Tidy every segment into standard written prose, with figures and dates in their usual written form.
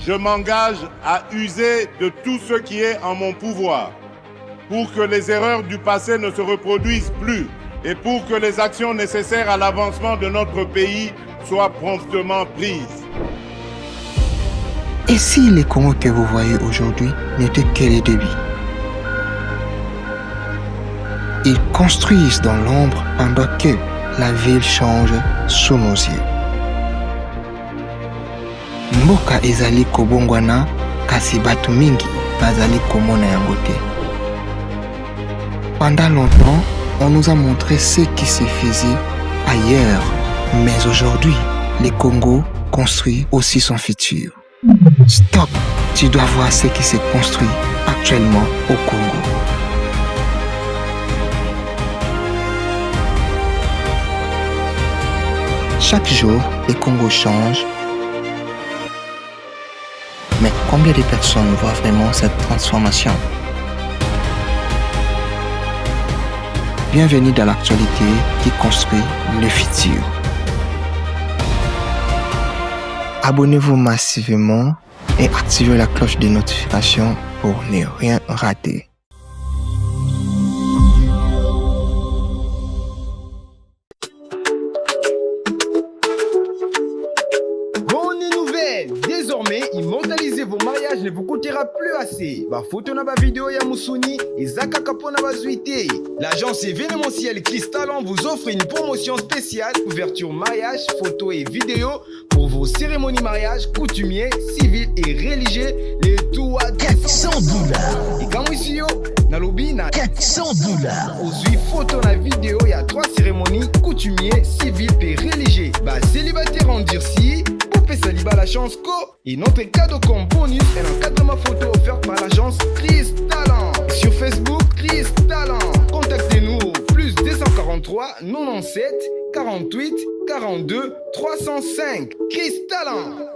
je m'engage à user de tout ce qui est en mon pouvoir pour que les erreurs du passé ne se reproduisent plus et pour que les actions nécessaires à l'avancement de notre pays soient promptement prises. Et si les Congos que vous voyez aujourd'hui n'étaient que les débuts? Ils construisent dans l'ombre pendant que la ville change sous nos yeux. Mboka ezali kobongwana kasi batu mingi bazali komona yango te. Pendant longtemps, on nous a montré ce qui se faisait ailleurs. Mais aujourd'hui, le Congo construit aussi son futur. Stop! Tu dois voir ce qui se construit actuellement au Congo. Chaque jour, le Congo change. Mais combien de personnes voient vraiment cette transformation? Bienvenue dans l'actualité qui construit le futur. Abonnez-vous massivement et activez la cloche de notification pour ne rien rater. Désormais, immortaliser vos mariages ne vous coûtera plus assez. Ba photo na ba vidéo ya Musuni et Zaka Kapona Bazuité. L'agence événementielle Cristalon vous offre une promotion spéciale, couverture mariage, photos et vidéos pour vos cérémonies mariage, coutumiers, civils et religieux. Les tout à $400. Et quand ici yo, na lobby na $400. Aux 8 photos na vidéo, il y a 3 cérémonies, coutumiers, civils et religieux. Bah célibataire en durci. Saliba la chance co et notre cadeau comme bonus est l'encadrement photo offert par l'agence Chris Talent. Sur Facebook, Chris Talent. Contactez-nous au plus 243 97 48 42 305. Chris Talent.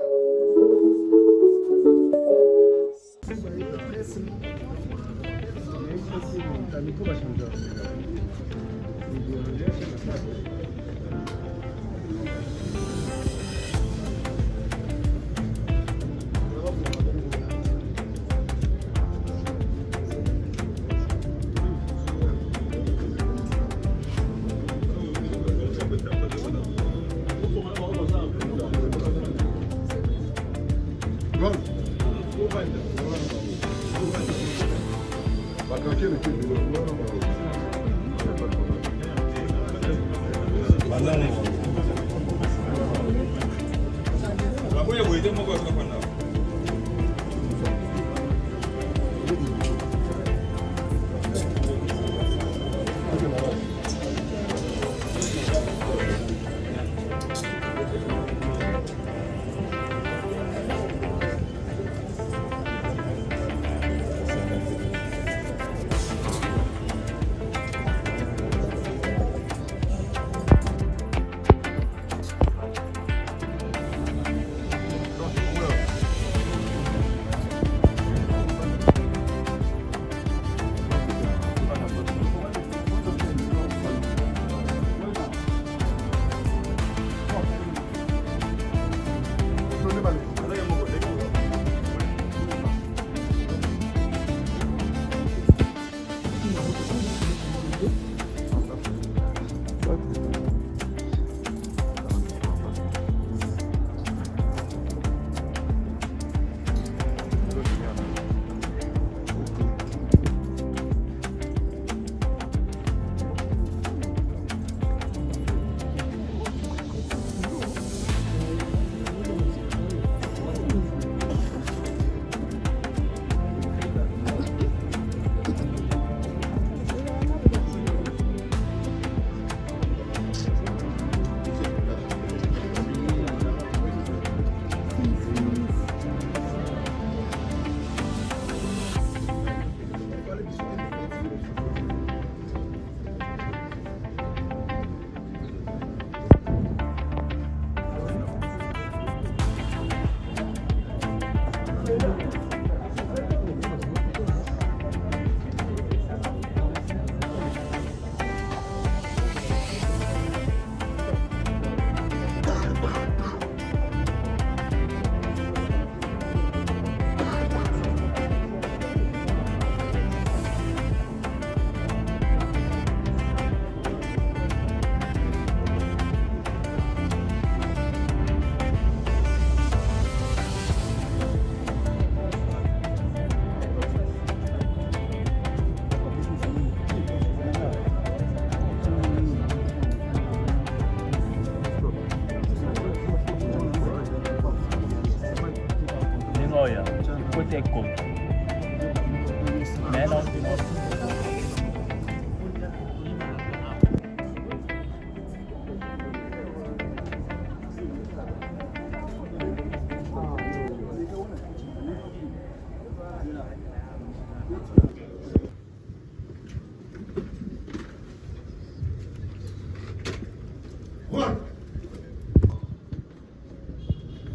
Voilà.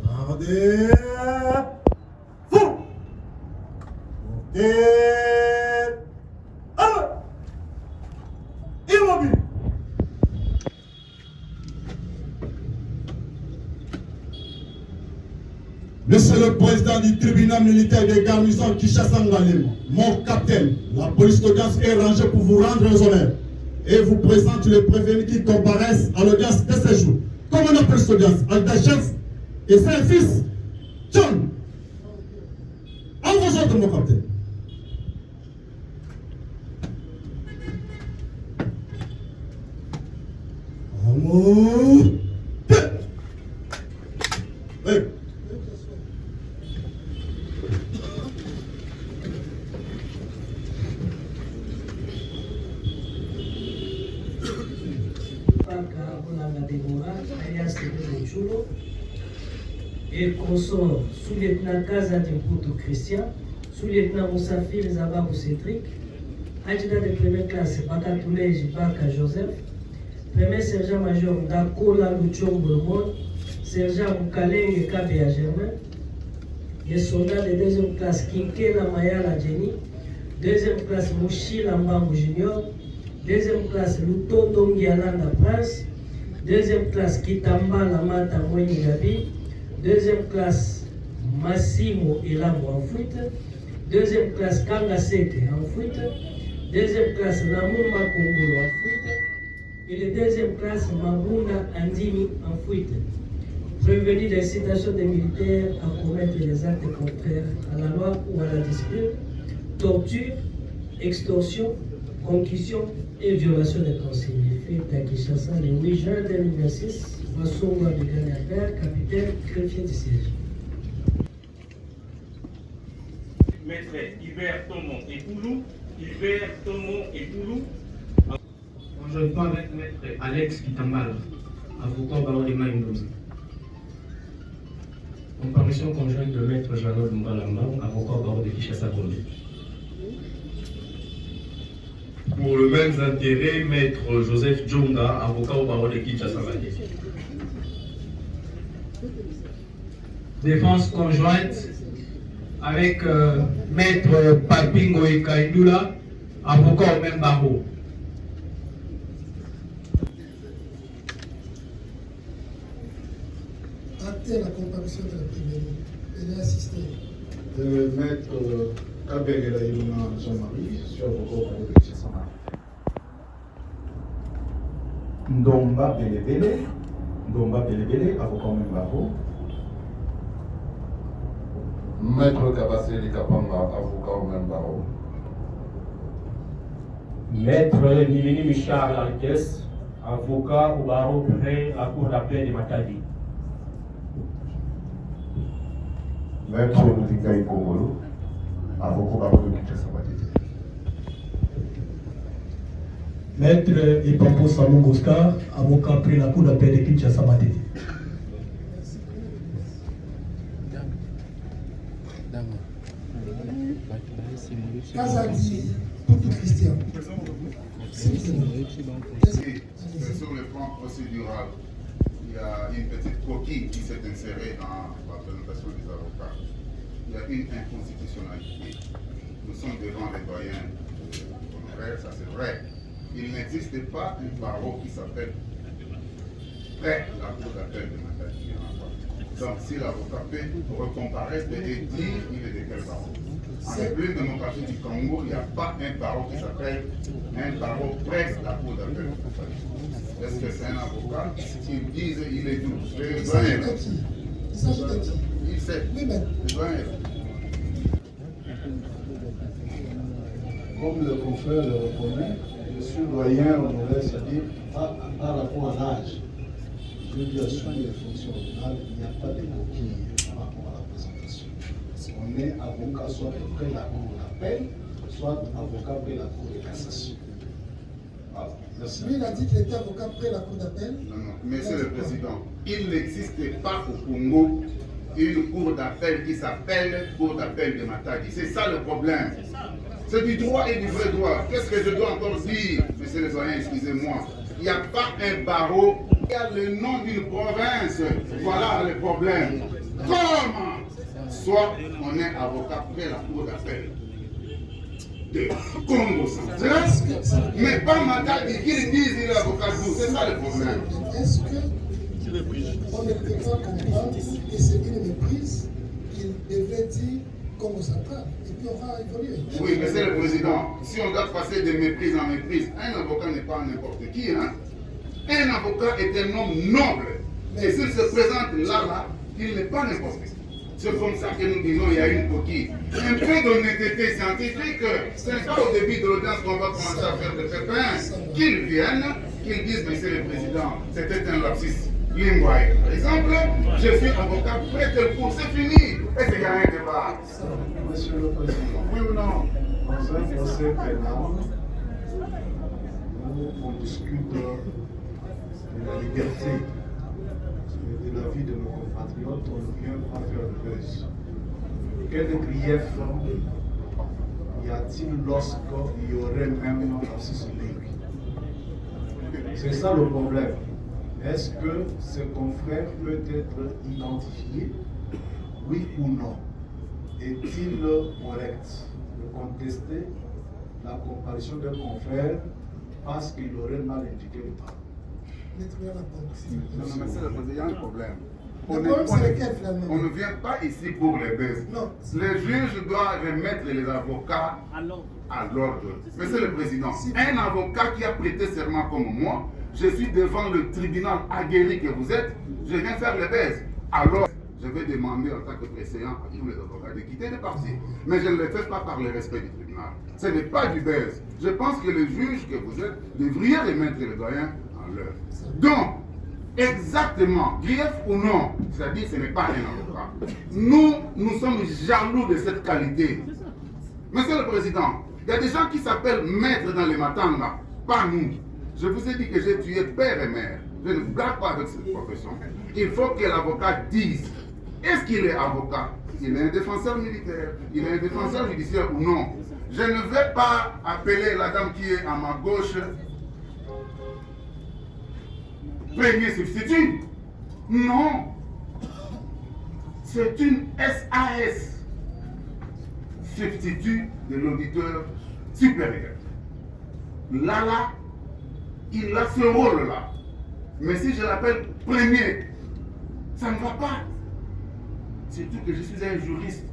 Gardez. Fou. Et. Immobile. Monsieur le président du tribunal militaire des garnisons Kinshasa Ngalema, mon capitaine, la police d'audience est rangée pour vous rendre aux honneurs et vous présente les prévenus qui comparaissent à l'audience de ce jour. Commandant police d'audience, Alda-chef et son fils, John. En vos ordres, mon capitaine. Amour. Oui. Et consort sous-lieutenant Kazati Mputu Christian, sous-lieutenant Moussafir Zababou Cédric, adjudant de première classe Bakatoulej Baka Joseph, premier sergent-major Dakola Luchombo Lemon, sergent Moukaleng Kabea Germain, les soldats de deuxième classe Kinkela Mayala Jenny, deuxième classe Mouchi Lambango Junior, deuxième classe Lutondo Ngialanda Prince, deuxième classe Kitamba Lamata Mwenye Gabi, deuxième classe Massimo Elamo en fuite, deuxième classe Kangaseke en fuite, deuxième classe Namuma Kongolo en fuite, et le deuxième classe Mabunda Andimi en fuite. Prévenu d'incitation des militaires à commettre des actes contraires à la loi ou à la discipline, torture, extorsion, concussion et violation des consignes. Fait à Kinshasa le 8 juin 2026, Massonga de Ganiabert, capitaine greffier du siège. Maître Hubert Tomon et Poulou, Hubert Tomon et Poulou. Conjointement avec Maître Alex Kitambala, avocat barreau de Maïndozi. Comparution conjointe de Maître Jean-Claude Mbalamba, avocat barreau de Kinshasa Gombe. Pour le même intérêt, Maître Joseph Djonga, avocat au barreau de Kinshasa. Défense conjointe avec Maître Papingo et Kaindula, avocat au même barreau. Acter la comparution de la prévenue. Elle est assistée. Maître Kabegela Iluna Jean-Marie, je suis avocat au barreau de Kinshasa. Ndomba Belebele, avocat au même barreau. Maître Kabaseli Kapamba, avocat au même barreau. Maître Nilini Michard Larquès, avocat au barreau près la cour d'appel de Matadi. Maître Moutika Ikongolo, avocat au barreau de Kinshasa. Maître Ipampo Salon Oscar, avocat près la cour d'appel de Kinshasa Matadi. Kazati Mputu Christian. C'est sur le plan procédural. Il y a une petite coquille qui s'est insérée dans la présentation des avocats. Il y a une inconstitutionnalité. Nous sommes devant les doyens honoraires, ça c'est vrai. Il n'existe pas un barreau qui s'appelle près la cour d'appel de Matadi. Donc si l'avocat peut recomparaître et dire il est de quel barreau. En République démocratique du Congo, il n'y a pas un barreau qui s'appelle un barreau près la cour d'appel. Est-ce que c'est un avocat qui dit il est d'où? Le doyen. Il sait. Le doyen. Comme le confrère le reconnaît, je suis doyen honoraire, c'est-à-dire par rapport à l'âge. Je lui assure les fonctions ordinales, il n'y a pas de coquille par rapport à la présentation. On est avocat soit près la cour d'appel, soit avocat près la cour de cassation. Lui, il a dit qu'il était avocat près la cour d'appel. Non, non, Monsieur le Président, il n'existe pas au Congo une cour d'appel qui s'appelle cour d'appel de Matadi. C'est ça le problème. C'est du droit et du vrai droit. Qu'est-ce que je dois encore dire, monsieur le doyen, excusez-moi. Il n'y a pas un barreau Il y a le nom d'une province, voilà le problème. Comment? Soit on est avocat près la cour d'appel de Congo central, mais pas Matadi qui disent qu'il est avocat de nous, c'est ça le problème. Est-ce que on ne peut pas comprendre que c'est une méprise qu'il devait dire Congo central et puis on va évoluer? Oui, mais c'est le président. Si on doit passer de méprise en méprise, un avocat n'est pas n'importe qui. Hein? Un avocat est un homme noble. Et s'il se présente là, il n'est pas n'importe qui. C'est comme ça que nous disons il y a une coquille. Un peu d'honnêteté scientifique, ce n'est pas au début de l'audience qu'on va commencer à faire des pépins. Qu'ils viennent, qu'ils disent, monsieur le président, c'était un lapsus linguae. Par exemple, je suis avocat près de cours, c'est fini. Est-ce qu'il y a un débat? Monsieur le Président, oui ou non? dans un procès pénal, on discute de la liberté et de la vie de nos compatriotes, on ne vient pas faire de buzz. Quel grief y a-t-il lorsqu'il y aurait même un lapsus linguae? C'est ça le problème. Est-ce que ce confrère peut être identifié? Oui ou non? Est-il correct de contester la comparution d'un confrère parce qu'il aurait mal indiqué le parent? Non, mais c'est le président, il y a un problème. On ne vient pas ici pour les baisses. Les juges doivent remettre les avocats à l'ordre. Monsieur le Président, un avocat qui a prêté serment comme moi, je suis devant le tribunal aguerri que vous êtes, je viens faire les baisses. Alors, je vais demander en tant que président à tous les avocats de quitter le parti. Mais je ne le fais pas par le respect du tribunal. Ce n'est pas du baise. Je pense que les juges que vous êtes devriez remettre le doyen en l'heure. Donc, exactement, grief ou non, c'est-à-dire ce n'est pas un avocat. Nous sommes jaloux de cette qualité. Monsieur le Président, il y a des gens qui s'appellent maîtres dans les matins là, pas nous. Je vous ai dit que j'ai tué père et mère. Je ne blague pas avec cette profession. Il faut que l'avocat dise, est-ce qu'il est avocat? Il est un défenseur militaire, il est un défenseur judiciaire ou non? Je ne vais pas appeler la dame qui est à ma gauche premier substitut. Non. C'est une SAS, substitut de l'auditeur supérieur. Là, il a ce rôle-là. Mais si je l'appelle premier, ça ne va pas. Surtout que je suis un juriste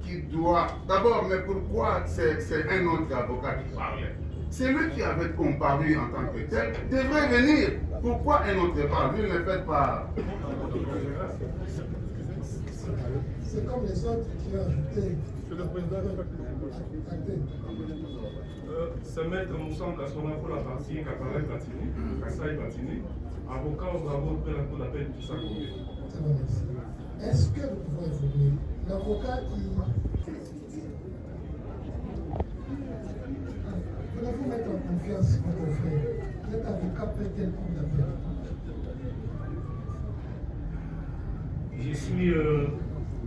qui doit... D'abord, mais pourquoi c'est un autre avocat qui parlait? C'est lui qui avait comparu en tant que tel, devrait venir. Pourquoi un autre parle? Lui ne le fait pas. C'est comme les autres qui ont ajouté. Ce maître Moussam Kassonga pour la partie Kapare Platini, Kassai Platini, avocat au Bravo près la cour d'appel du Sakomé. Est-ce que nous pouvons évoluer? L'avocat qui... Voulez-vous mettre en confiance votre frère? Vous êtes avocat près quelle cour d'appel? Je suis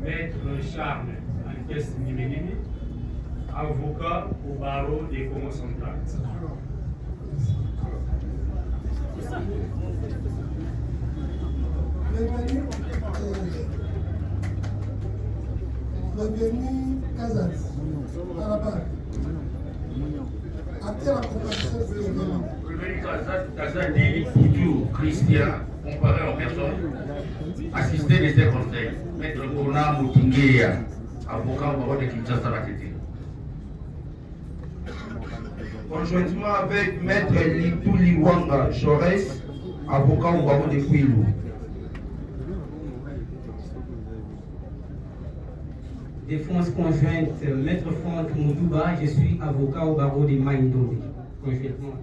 maître Charles Alkes Nimenini, avocat au barreau des Congo central. Bienvenue Kazat, à la barre. Après la comparaison de l'événement. Bienvenue Kazat dit toujours Christian, comparé aux personnes, assisté de ses conseils. Maître Kona Moutingueya, avocat au barreau de Kinshasa la Tété. Conjointement avec Maître Lipuli Wanga Chores, avocat au barreau de Kwilu. Défense conjointe, Maître Franck Moudouba, je suis avocat au barreau de Maïndomé. Conjointement.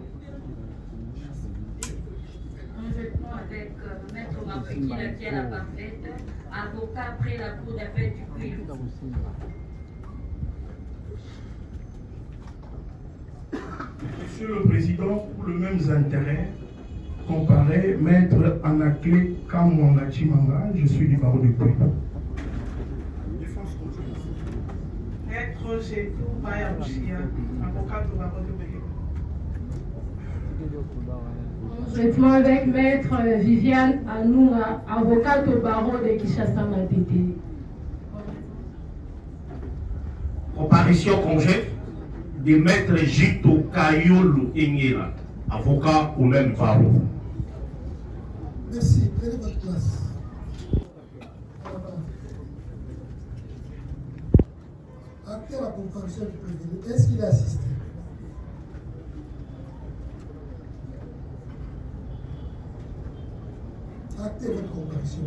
Conjointement avec Maître Mapeki, la tienne à parfaite, avocat après la cour d'appel du Kwilu. Monsieur le Président, pour le même intérêt, comparé, Maître Anakle Kamwanga Chimanga, je suis du barreau de Kwilu. Maître Gétou Bayabouchia, avocat du barreau de Kwilu. Conjointement avec Maître Viviane Anouna, avocate au barreau de Kinshasa Matete. Comparution conjointe de Maître Jito Kayolo Engela, avocat au même barreau. Merci, prenez votre place. Actez la comparution du prévenu. Est-ce qu'il a assisté? Actez votre comparution.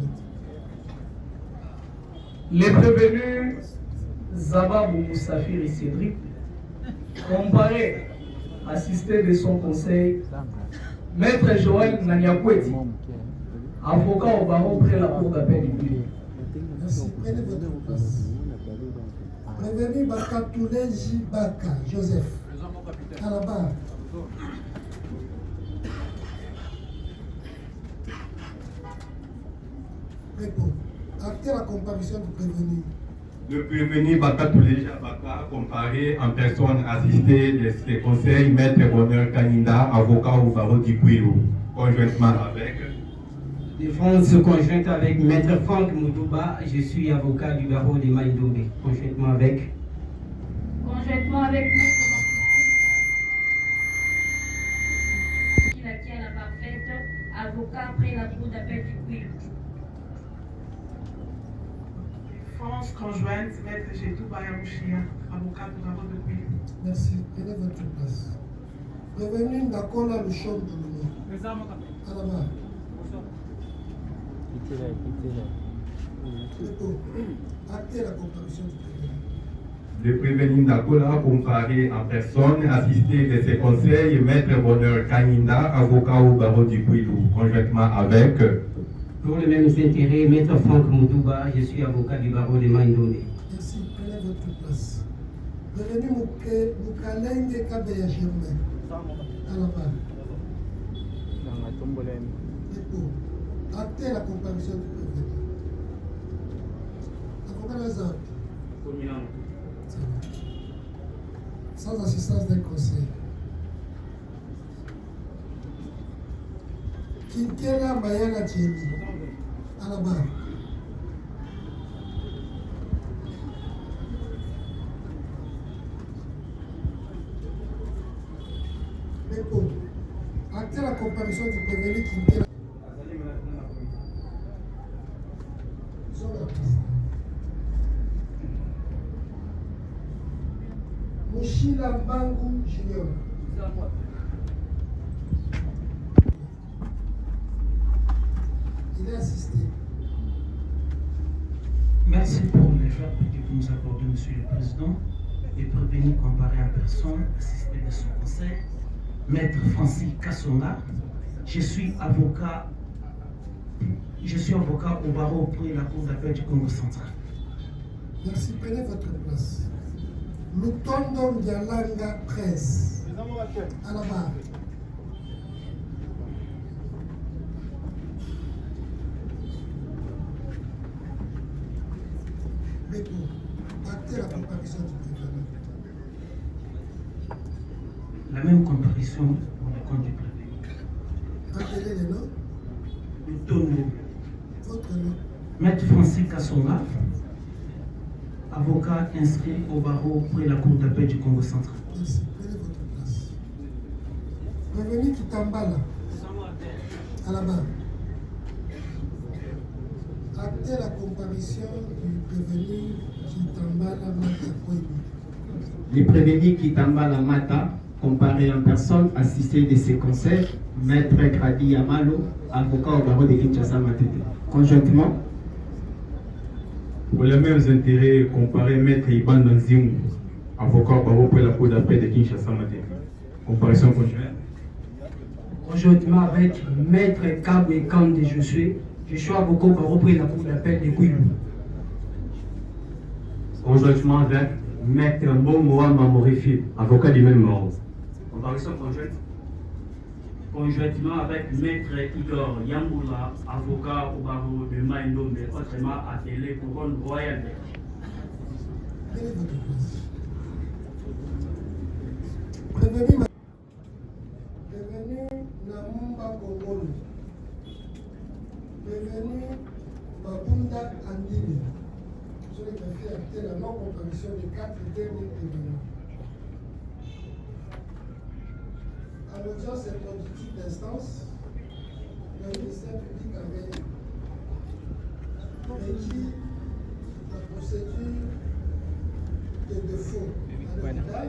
Les prévenus Zababou Moussafir et Cédric, comparé, assisté de son conseil, Maître Joël Nanyapoueti, avocat au barreau près la cour d'appel du Bili. Merci, prenez votre place. Prévenu Bakatoulé Jibaka, Joseph, à la barre. Réponds. Actez la comparution du prévenu. Le prévenu Bakatoulé Jibaka, comparé en personne assistée de ses conseils, Maître Bonheur Kaninda, avocat au barreau du Kouilou, conjointement avec. Défense conjointe avec Maître Franck Moudouba, je suis avocat du barreau de Maïdombe, conjointement avec. Conjointement avec Maître qui la tient la parfaite, avocat après la cour d'appel du Kouilou. Défense conjointe, Maître Jetou Bayamouchia, avocat du barreau de Kouilou. Merci, prenez votre place. Prévenu Ndakola Luchon de l'Union. À la barre. Actez la comparution du prévenu. Le prévenu Ndakola, comparé en personne, assisté de ses conseils, Maître Bonheur Kaninda, avocat au barreau du Kouilou, conjointement avec. Pour les mêmes intérêts, Maître Franck Moudouba, je suis avocat du barreau de Maïdombe. Merci, prenez votre place. Prévenu Moukalenge Kabeya Germain. À la barre. Actez la comparution du prévenu. Avocat Lazare. Sans assistance d'un conseil. Kinkela Mayala Thierry. À la barre. Réponds. Actez la comparution du prévenu Kinkela. Mouchila Bangou Junior. Il est assisté. Merci pour les verbes que vous nous accordez, Monsieur le Président. Les prévenus comparés en personne, assisté de son conseil, Maître Francis Kassonga. Je suis avocat au barreau pour la cour d'appel du Congo central. Merci, prenez votre place. Lutondo Ndialanga 13. À la barre. Actez la comparution du prévenu. La même comparution pour le compte du prévenu. Rappelez les noms. Lutondo. Votre nom. Maître Francis Kassonga, avocat inscrit au barreau pour la cour d'appel du Congo central. Merci, prenez votre place. Prévenu Kitambala. À la barre. Actez la comparution du prévenu Kitambala Mata Koibi. Les prévenus Kitambala Mata, comparé en personne, assisté de ses conseils, Maître Kradi Yamalo, avocat au barreau de Kinshasa Matete. Conjointement, pour les mêmes intérêts, comparé Maître Iban Nanzimu, avocat au barreau pour la cour d'appel de Kinshasa Matete. Comparaison conjointe. Conjointement avec Maître Kabwe Kande, je suis avocat au barreau pour la cour d'appel de Kouilou. Conjointement avec Maître Momoa Mamorifi, avocat du même ordre. Comparaison conjointe. Conjointement avec Maître Igor Yamboula, avocat au barreau de Maïdombe, autrement appelé couronne royale. Prévenu acté la non-comparution des 4 derniers événements. À l'audience introductive d'instance, le ministère public avait régi la procédure de défaut à l'hôpital.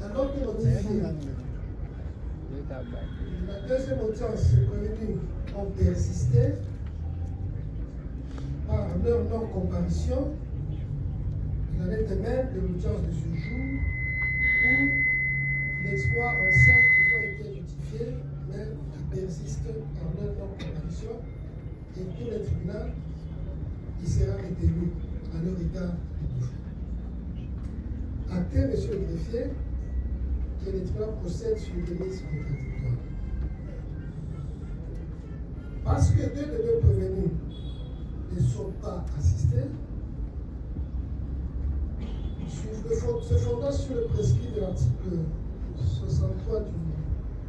Alors que notifié, la deuxième audience prévenue ont persisté par leur non-comparution. Il en est de même de l'audience de ce jour où l'exploit en 5 ont été notifiés, mais qui persistent par leur non-comparution. Et pour le tribunal, il sera retenu à leur égard du défaut. Acté, monsieur le greffier, que le tribunal procède sur des mises contradictoires. Parce que 2 des 2 prévenus ne sont pas assistés, se fondant sur le prescrit de l'article 63 du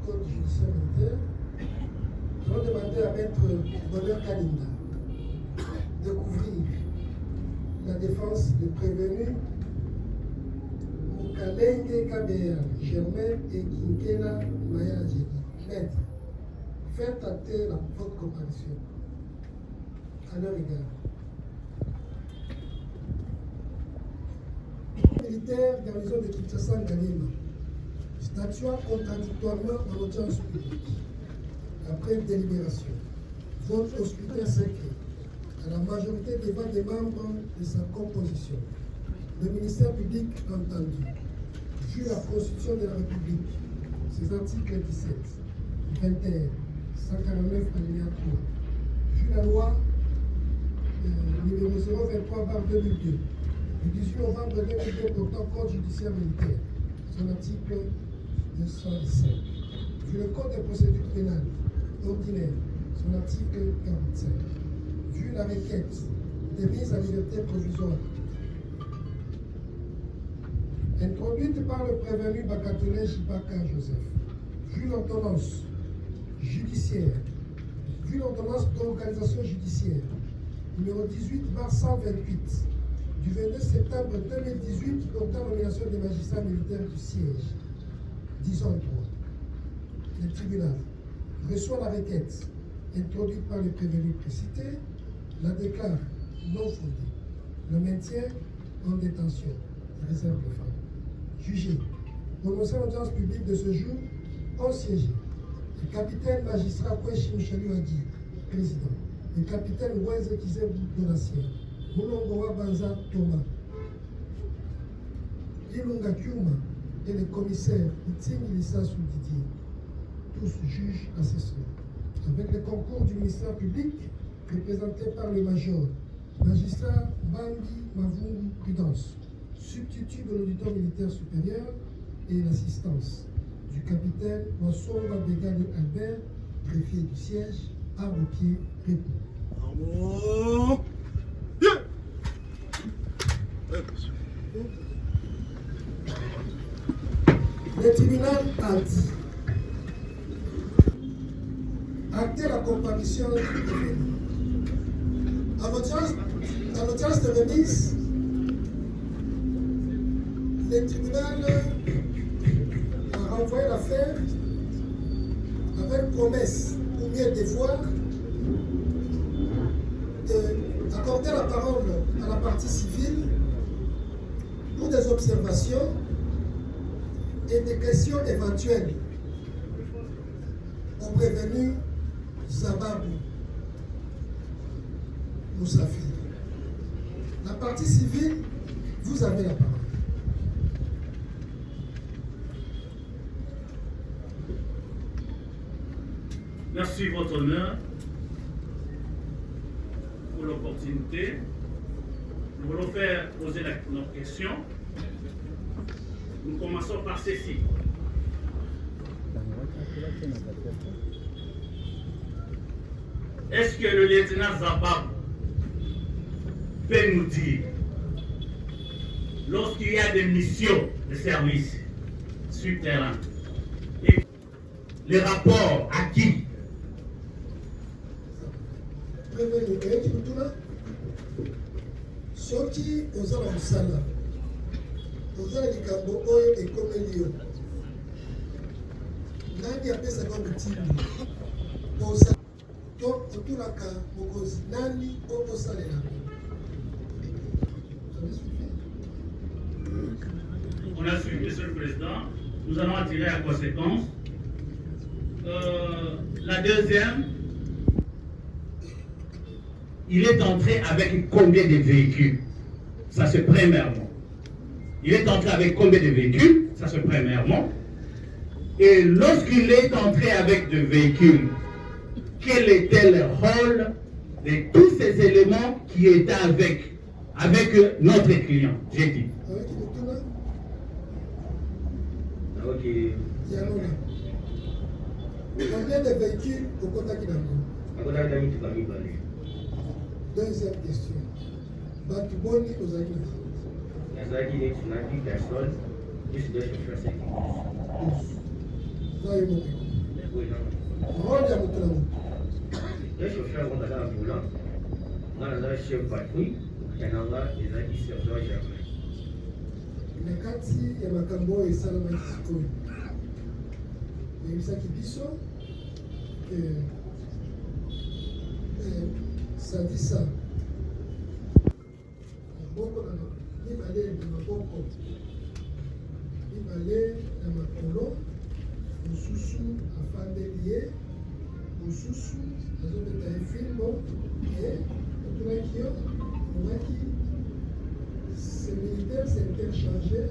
Code judiciaire militaire, nous avons demandé à Maître Bonheur Kalinda de couvrir la défense de prévenus Mukalenge Kabea, Germain et Kinkena Maya Djedi. Maître, faites acter votre comparution à leur égard. Militaire garnison de Kinshasa Ngalema, statuant contradictoirement en audience publique, après délibération, vote au scrutin secret, à la majorité des voix des membres de sa composition. Le ministère public entendu, vu la Constitution de la République, ses articles 17, 21, 149 alinéa 3, vu la loi numéro 023/2002, du 18 novembre 2002 portant code judiciaire militaire, son article 205, vu le code de procédure pénale ordinaire, son article 45, vu la requête de mise en liberté provisoire introduite par le prévenu Bakatole Jibaka Joseph, vu l'ordonnance judiciaire, vu l'ordonnance d'organisation judiciaire numéro 18/128 du 22 septembre 2018 portant nomination des magistrats militaires du siège, disons le droit. Le tribunal reçoit la requête introduite par le prévenu précité, la déclare non fondée, le maintient en détention, réserve de fin. Jugé, prononcé à l'audience publique de ce jour, ont siégé le capitaine magistrat Kweshi Mchaliwadi, président, le capitaine Weze Kizebu Donatien, Moulongowa Banza Thomas, Ilunga Kyuma et le commissaire Iting Lissassou Didier, tous juges assesseurs, avec le concours du ministère public représenté par le major, magistrat Bambi Mavungu Prudence, substitut de l'auditeur militaire supérieur, et l'assistance du capitaine Wassonga Begali Albert, greffier du siège, arme au pied, répond. Le tribunal a dit acter la comparution du prévenu. À l'audience de remise, le tribunal a renvoyé l'affaire avec promesse ou bien devoir d'accorder la parole à la partie civile pour des observations et des questions éventuelles au prévenu Zababou Moussafi. La partie civile, vous avez la parole. Merci, votre honneur, pour l'opportunité. Nous voulons faire poser notre question. Nous commençons par ceci. Est-ce que le lieutenant Zabab peut nous dire, lorsqu'il y a des missions de service sur terrain, et les rapports à qui? soki oza na mosala oza na likambo oyo ekomeli yo nani apesaka motindi posa to otulaka mokonzi nani oyo osalela. On a suivi, Monsieur le Président. Nous allons en tirer la conséquence. La deuxième, il est entré avec combien de véhicules? Ça c'est premièrement. Il est entré avec combien de véhicules? Ça c'est premièrement. Et lorsqu'il est entré avec des véhicules, quel était le rôle de tous ces éléments qui étaient avec notre client? J'ai dit. Ok. Combien de véhicules au contact d'Amérique? Deuxième question. Batuboni aux amis. Les amis, on a 10 personnes, 10 de chauffeurs sécurité. Oui, non. Les chauffeurs vont dans la volant. On a un chef patrouille, il y en a des amis serveurs germains. Na kati ya makambo esalamaki sikoyo oyebisaki biso ke sadisa maboko na mibale na maboko mibale na makolo mosusu afandeli ye mosusu azobeta ye fimbo e otunaki yo omaki ces militaires s'est interchangé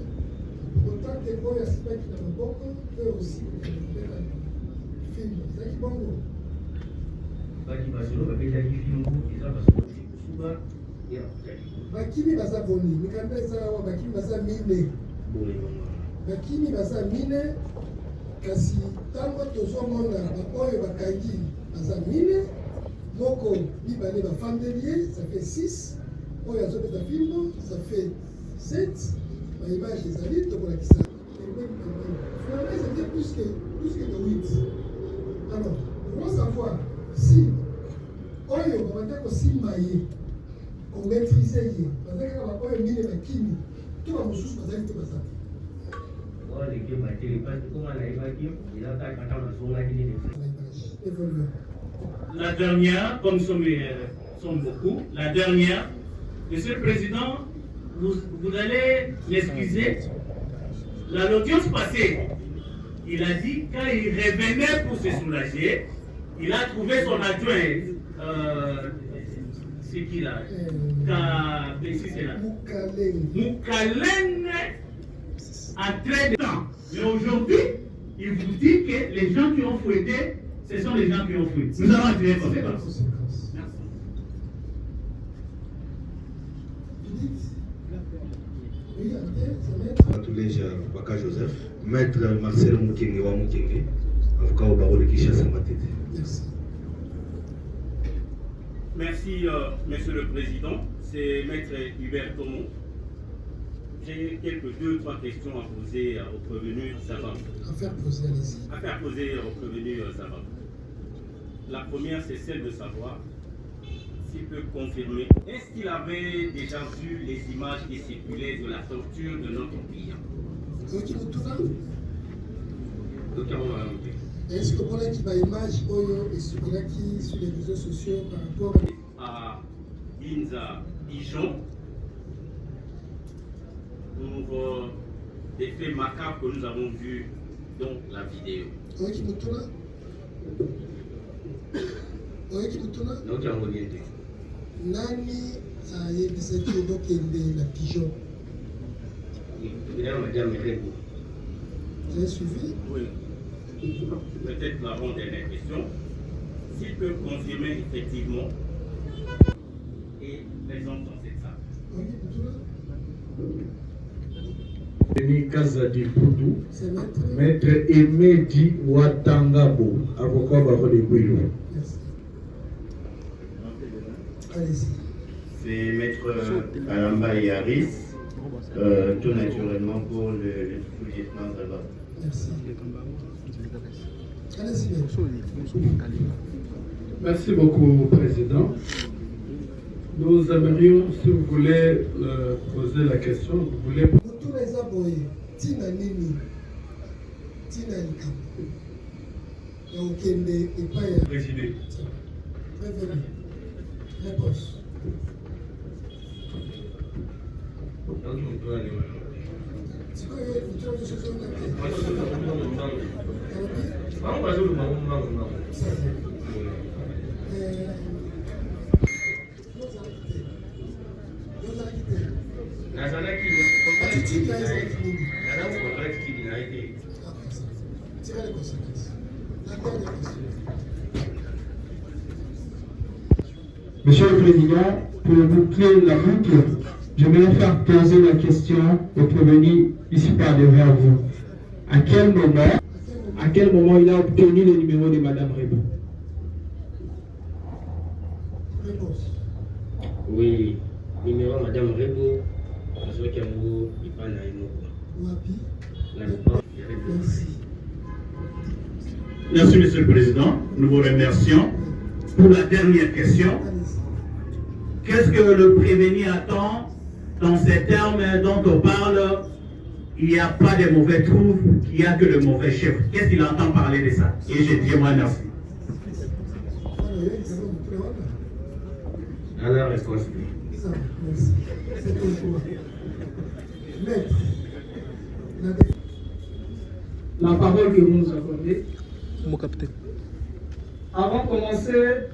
autant que boy asibaki na maboko eux aussi ekobeta fimbo ezalaki bongo bakimi baza boni mikanda ezala awa bakimi baza mine bakimi baza mine kasi ntango tozomona baoyo bakangi baza mine moko mibale bafandeli ye ça fait 6 oyo azobeta fimbo ça fait 7 baimage ezali tokolakisa finalement c'était plus que de 8. Alors il faut savoir si oyo babanda kosimba ye komaîtrise ye bazali kaka baoyo mine bakimi to bamosusu bazali te baza La dernière, comme sommes beaucoup, la dernière, Monsieur le Président, vous allez m'excuser. L'audience passée, il a dit quand il revenait pour se soulager, il a trouvé son adjoint, c'est qui là? Moukaleng en train de temps. Mais aujourd'hui, il vous dit que les gens qui ont fouetté, ce sont les gens qui ont fouetté. Nous allons tirer conséquence. Batouleja Baka Joseph, maître Marcel Moukenge wa Moukenge, avocat au barreau de Kinshasa Matete. Merci. Merci, Monsieur le Président. C'est maître Hubert Tomon. J'ai quelques 2-3 questions à poser au prévenu Savant. À faire poser, allez-y. À faire poser au prévenu Savant. La première, c'est celle de savoir s'il peut confirmer. Est-ce qu'il avait déjà vu les images qui circulaient de la torture de notre client? Est-ce que vous avez des images qui sur les réseaux sociaux par rapport à Binza Dijon pour des faits macabres que nous avons vus dans la vidéo? Nani ayebisaki obokende na pigeon? Vous avez suivi? Oui. Peut-être l'avant-dernière question. S'il peut confirmer effectivement et présente dans cette salle. Denis Kazadi Poudou, maître Emedi Watangabo, avocat barreau de Guilo. Allez-y. C'est maître Alamba Yaris, tout naturellement pour le lieutenant Zaba. Merci. Allez-y. Merci beaucoup, Président. Nous aimerions, si vous voulez poser la question, vous voulez... Président. Réponse. Monsieur le Président, pour boucler la boucle, je vais faire poser la question au prévenu ici par derrière vous. À quel moment il a obtenu le numéro de Madame Rebo? Oui, numéro Madame Rebo, Merci, Monsieur le Président. Nous vous remercions. Pour la dernière question, qu'est-ce que le prévenu attend dans ces termes dont on parle? Il n'y a pas de mauvais troubles, il n'y a que de mauvais chefs. Qu'est-ce qu'il entend parler de ça? Et je dis moi merci. À la réponse. La parole que vous nous accordez. Mon capitaine. Avant de commencer,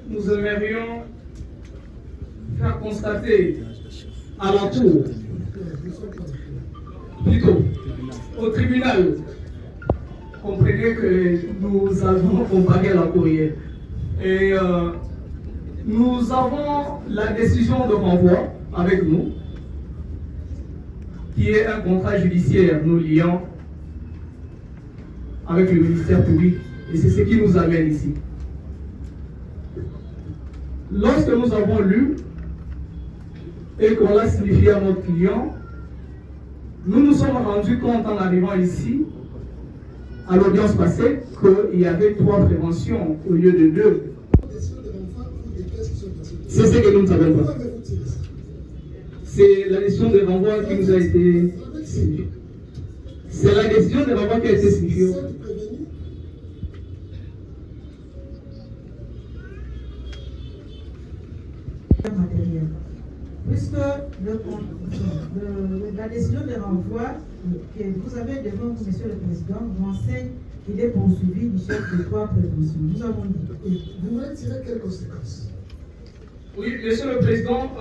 nous aimerions faire constater à la cour, plutôt au tribunal, comprenez que nous avons comparé à la cour hier. Et nous avons la décision de renvoi avec nous, qui est un contrat judiciaire nous liant avec le ministère public. Et c'est ce qui nous amène ici. Lorsque nous avons lu et qu'on l'a signifié à notre client, nous nous sommes rendus compte en arrivant ici, à l'audience passée, qu'il y avait 3 préventions au lieu de 2. C'est ce que nous ne savons pas. C'est la décision de renvoi qui nous a été signifiée. C'est la décision de renvoi qui a été signifiée. Matériel. Puisque la décision de renvoi que vous avez devant vous, Monsieur le Président, renseigne qu'il est poursuivi du chef de 3 préventions. Nous avons dit. Vous voulez tirer quelles conséquences? Oui, Monsieur le Président,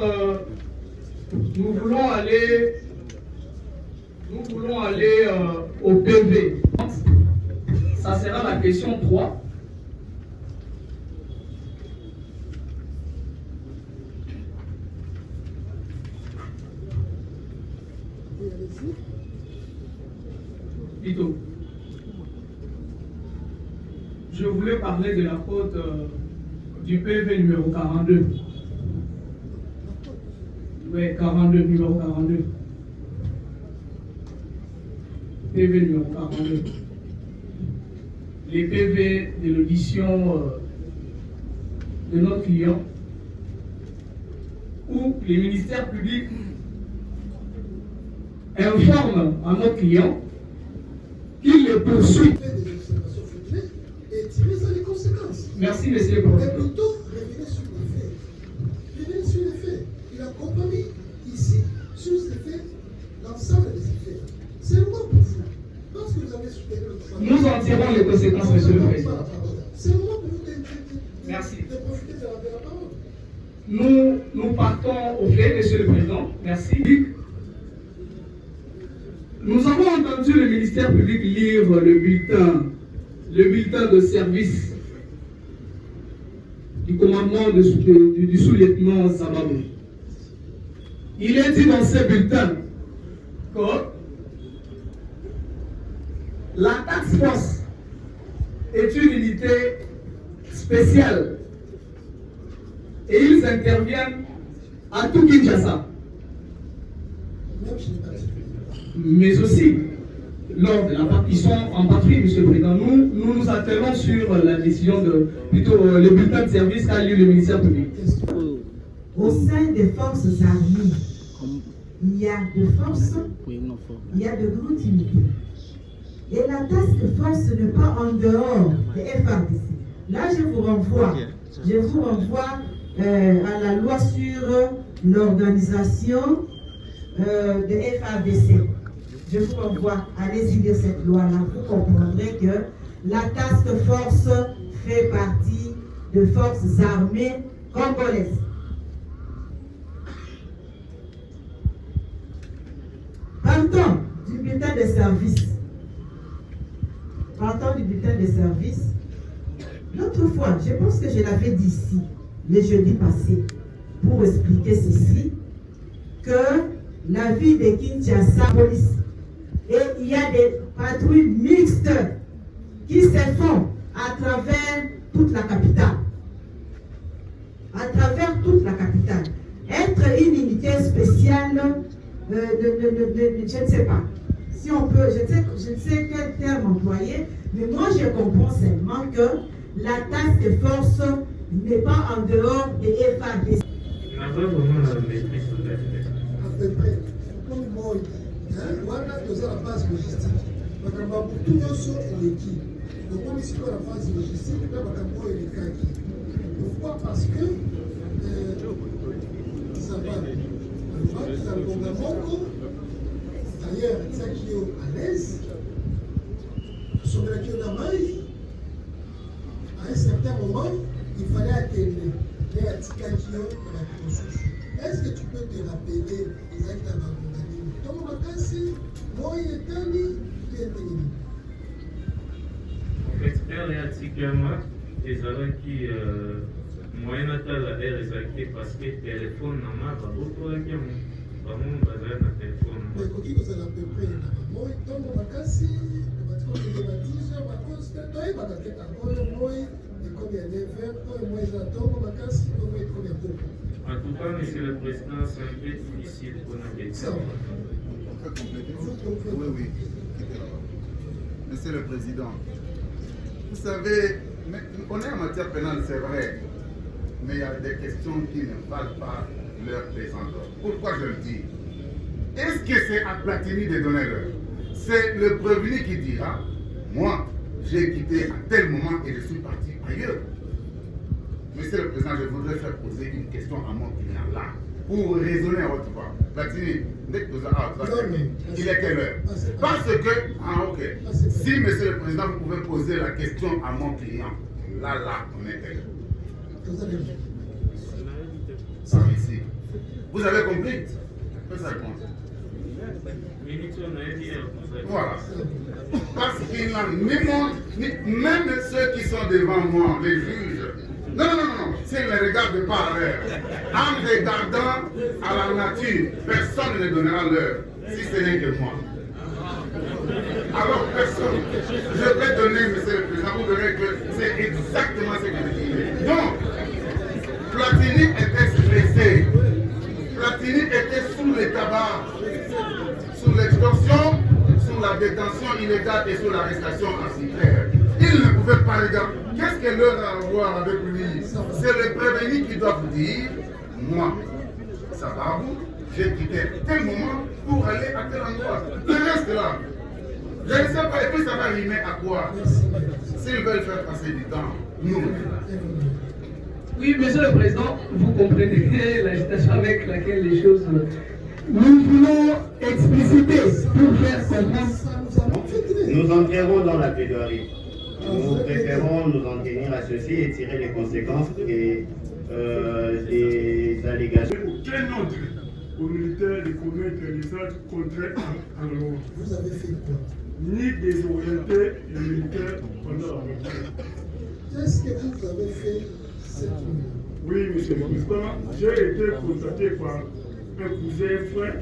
nous voulons aller au PV. Ça sera la question 3. Plutôt. Je voulais parler de la faute du PV numéro 42. Oui, 42, numéro 42. PV numéro 42. Les PV de l'audition de notre client, où les ministères publics informent à notre client qu'il les poursuit. Et tirer ça les conséquences. Merci, monsieur le président. Mais plutôt, revenez sur les faits. Revenez sur les faits. Il a compromis ici, sur ces faits, l'ensemble des faits. C'est le mot pour vous. Parce que vous avez soutenu le Nous en tirons les conséquences, monsieur le président. C'est le mot pour vous Merci. de profiter de la parole. Nous partons au fait, monsieur le président. Merci. Nous avons entendu le ministère public lire le bulletin de service du commandement du sous-lieutenant Zababou. Il est dit dans ce bulletin que la task force est une unité spéciale et ils interviennent à tout Kinshasa. Mais aussi, lors de la partition en patrie, monsieur le Président, nous nous attelons sur la décision plutôt le bulletin de service qu'a lu le ministère public. Au sein des forces armées, il y a de forces, il y a de grandes unités. Et la task force n'est pas en dehors des FARDC. Là, je vous renvoie à la loi sur l'organisation des FARDC. Je vous renvoie, allez-y lire cette loi-là, vous comprendrez que la task force fait partie de forces armées congolaises. Partons du bulletin de service. L'autre fois, je pense que je l'avais dit ici, le jeudi passé, pour expliquer ceci, que la ville de Kinshasa, police, et il y a des patrouilles mixtes qui se font à travers toute la capitale. Être une unité spéciale, je ne sais pas. Si on peut, je ne sais quel terme employer, mais moi je comprends seulement que la task force n'est pas en dehors des FARDC. On n'a pas vraiment la maîtrise de la fait. À peu près. Comme moi, on a la base logistique. Tout le monde est l'équipe. Donc, on ici dans la phase logistique, là, on est les kaki. Pourquoi? Parce que ça va dans le gouvernement. D'ailleurs, ça qui est à l'aise, sur la queue d'Amaï, à un certain moment, il fallait atteindre les Atikakio de la ressource. Est-ce que tu peux te rappeler les actes d'abandonnement? Comme Makassi, moi, il est tani, qui est tani. En fait, réellement, les gens qui moyen natal la air est parce que téléphone n'a pas beaucoup de gens. Vraiment, bazar na téléphone. Mais quand il vous a à peu près, moi, il tombe Makassi, parce qu'on est baptisé, parce que toi, il va t'attendre encore, moi, et comme il y a 9 heures, toi, moi, il attend Makassi, moi, il trouve un peu. En tout cas, monsieur le président, c'est un peu difficile pour nous. Ça va. On peut compléter? Oui. Monsieur le Président, vous savez, on est en matière pénale, c'est vrai, mais il y a des questions qui ne valent pas leur plaisanteur. Pourquoi je le dis? Est-ce que c'est à Platini de donner l'heure? C'est le prévenu qui dira, moi, j'ai quitté à tel moment et je suis parti ailleurs. Monsieur le Président, je voudrais faire poser une question à mon client là, pour raisonner à votre voix. Platini, il est quelle heure? Parce que, si Monsieur le Président, vous pouvez poser la question à mon client, là, on est quelle heure? Ça, ici. Vous avez compris? Faites sa réponse. Voilà. Parce qu'il n'a ni monde, même ceux qui sont devant moi, les juges. Non. S'ils ne regardent pas l'heure, en regardant à la nature, personne ne donnera l'heure, si ce n'est que moi. Alors personne. Je vais donner, Monsieur le Président, vous verrez que c'est exactement ce que je dis. Donc, Platini était stressé. Platini était sous le tabac, sous l'extorsion, sous la détention illégale et sous l'arrestation arbitraire. Il ne pouvait pas regarder. Qu'est-ce que l'heure a à voir avec lui? C'est le prévenu qui doit vous dire, moi, ça va vous, j'ai quitté tel moment pour aller à tel endroit. Le reste là, je ne sais pas, et puis ça va rimer à quoi? S'ils veulent faire passer du temps, nous. Oui, Monsieur le Président, vous comprenez l'agitation avec laquelle les choses... Nous voulons expliciter pour faire comprendre. Nous entrerons dans la plaidoirie. Nous préférons nous en tenir à ceci et tirer les conséquences et des allégations. Quel autre aux militaires de commettre des actes contraires à la loi? Vous avez fait quoi? Ni désorienter les militaires pendant la retraite. Qu'est-ce que vous avez fait cette nuit? Oui, Monsieur le Président, j'ai été contacté par un cousin frère,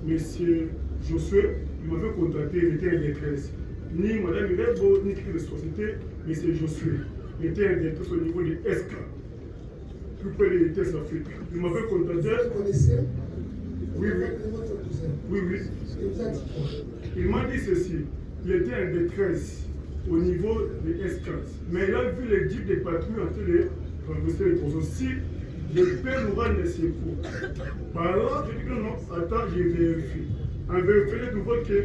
Monsieur Josué. Il m'avait contacté, il était en détresse. Ni Madame Irebo, ni qui de société, Monsieur Josué. Il était en détresse au niveau de ESCA, plus près de l'État Afrique. Il m'avait contacté. Vous connaissez? Oui. Il m'a dit ceci. Il était en détresse au niveau de ESCA. Mais il a vu les jeeps des patrouilles en train de traverser les ponts. Si je peux nous rendre les secours. Par là, je dis que non, attends, je vérifie. En vérifiant, je vois que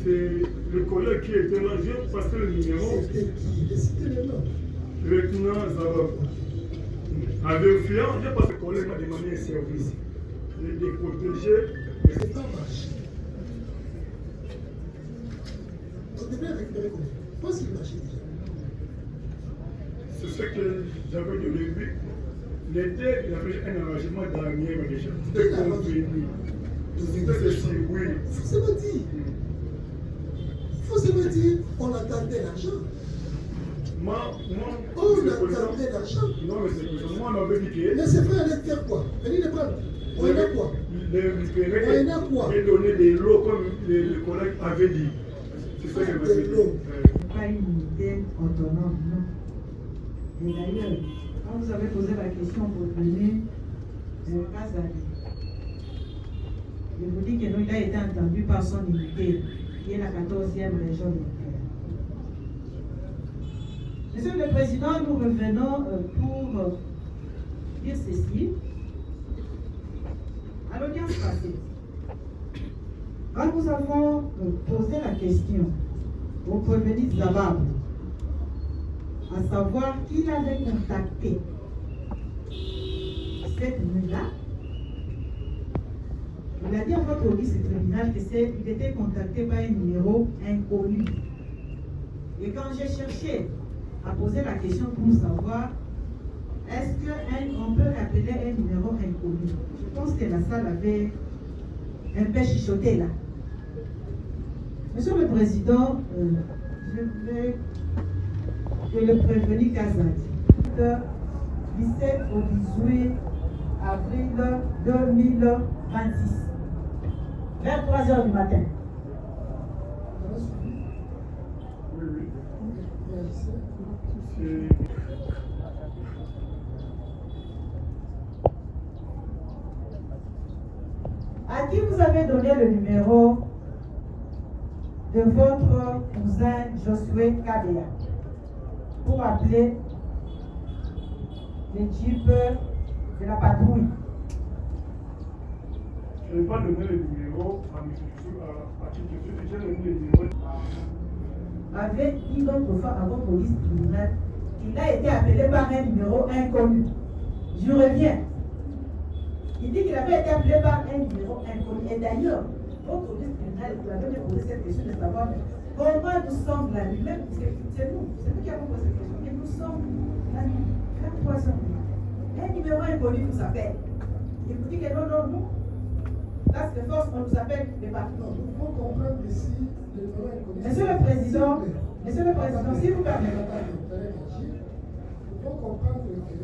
c'est le collègue qui était là, j'ai passé le numéro. Lieutenant Zabab. En vérifiant, j'ai passé le collègue m'a demandé un service. De protéger. C'est pas marché. On devrait récupérer combien? Je pense qu'il marchait déjà. C'est ce que j'avais dit au début. L'été, il a fait un arrangement dernier, mais déjà. C'était convenu. C'était ceci, oui. Forcément dit. Forcément dit, on attendait l'argent. On attendait l'argent. Non, mais c'est que moi, on m'avait dit que. Mais c'est vrai, allait faire quoi? Venez les prendre. On a quoi? On a quoi? Et donner des lots comme les collègues avaient dit. C'est ça que je veux dire. Pas une unité autonome, non. Et d'ailleurs, quand vous avez posé la question pour venir au Kazali, je vous dis que non, il a été entendu par son unité, qui est la 14e région militaire. Monsieur le Président, nous revenons pour dire ceci. À l'audience passée, quand nous avons posé la question au prévenu Zabab, à savoir qui l'avait contacté cette nuit-là, il a dit à votre audience du tribunal qu'il était contacté par un numéro inconnu. Et quand j'ai cherché à poser la question pour savoir est-ce qu'on peut appeler un numéro inconnu, je pense que la salle avait un peu chuchoté là. Monsieur le Président, je voulais que le prévenu Kazadi, de 17 au 18 avril 2026, vers 3 h du matin. À qui vous avez donné le numéro de votre cousin Josué Kabea pour appeler les jeeps de la patrouille? Je n'ai pas donné le numéro à M. qui j'ai donné le numéro. Avait dit l'autre fois à votre police criminelle qu'il a été appelé par un numéro inconnu. Je reviens. Il dit qu'il avait été appelé par un numéro inconnu. Et d'ailleurs, votre police criminelle vous avez posé cette question de savoir comment nous sommes la nuit. Même c'est nous qui avons posé cette question. Et nous sommes la nuit, vers 3 h du matin. Un numéro inconnu vous appelle. Il vous dit que non, nous. Parce que force, on nous appelle les partenaires. Il faut comprendre ici le numéro inconnu. Monsieur le Président, si vous permettez. Il faut comprendre que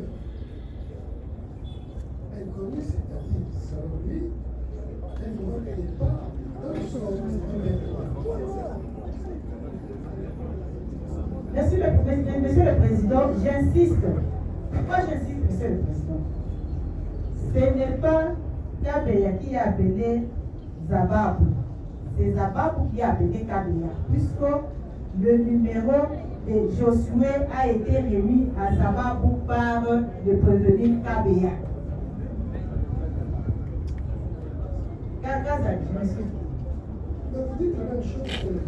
inconnu, c'est-à-dire selon lui, un numéro qui n'est pas dans son Monsieur le Président, j'insiste. Pourquoi j'insiste, Monsieur le Président? Ce n'est pas Kabea qui a appelé Zababou. C'est Zababou qui a appelé Kabea. Puisque le numéro de Josué a été remis à Zababou par le prévenu Kabea. Kazali, monsieur. Vous dites la même chose que le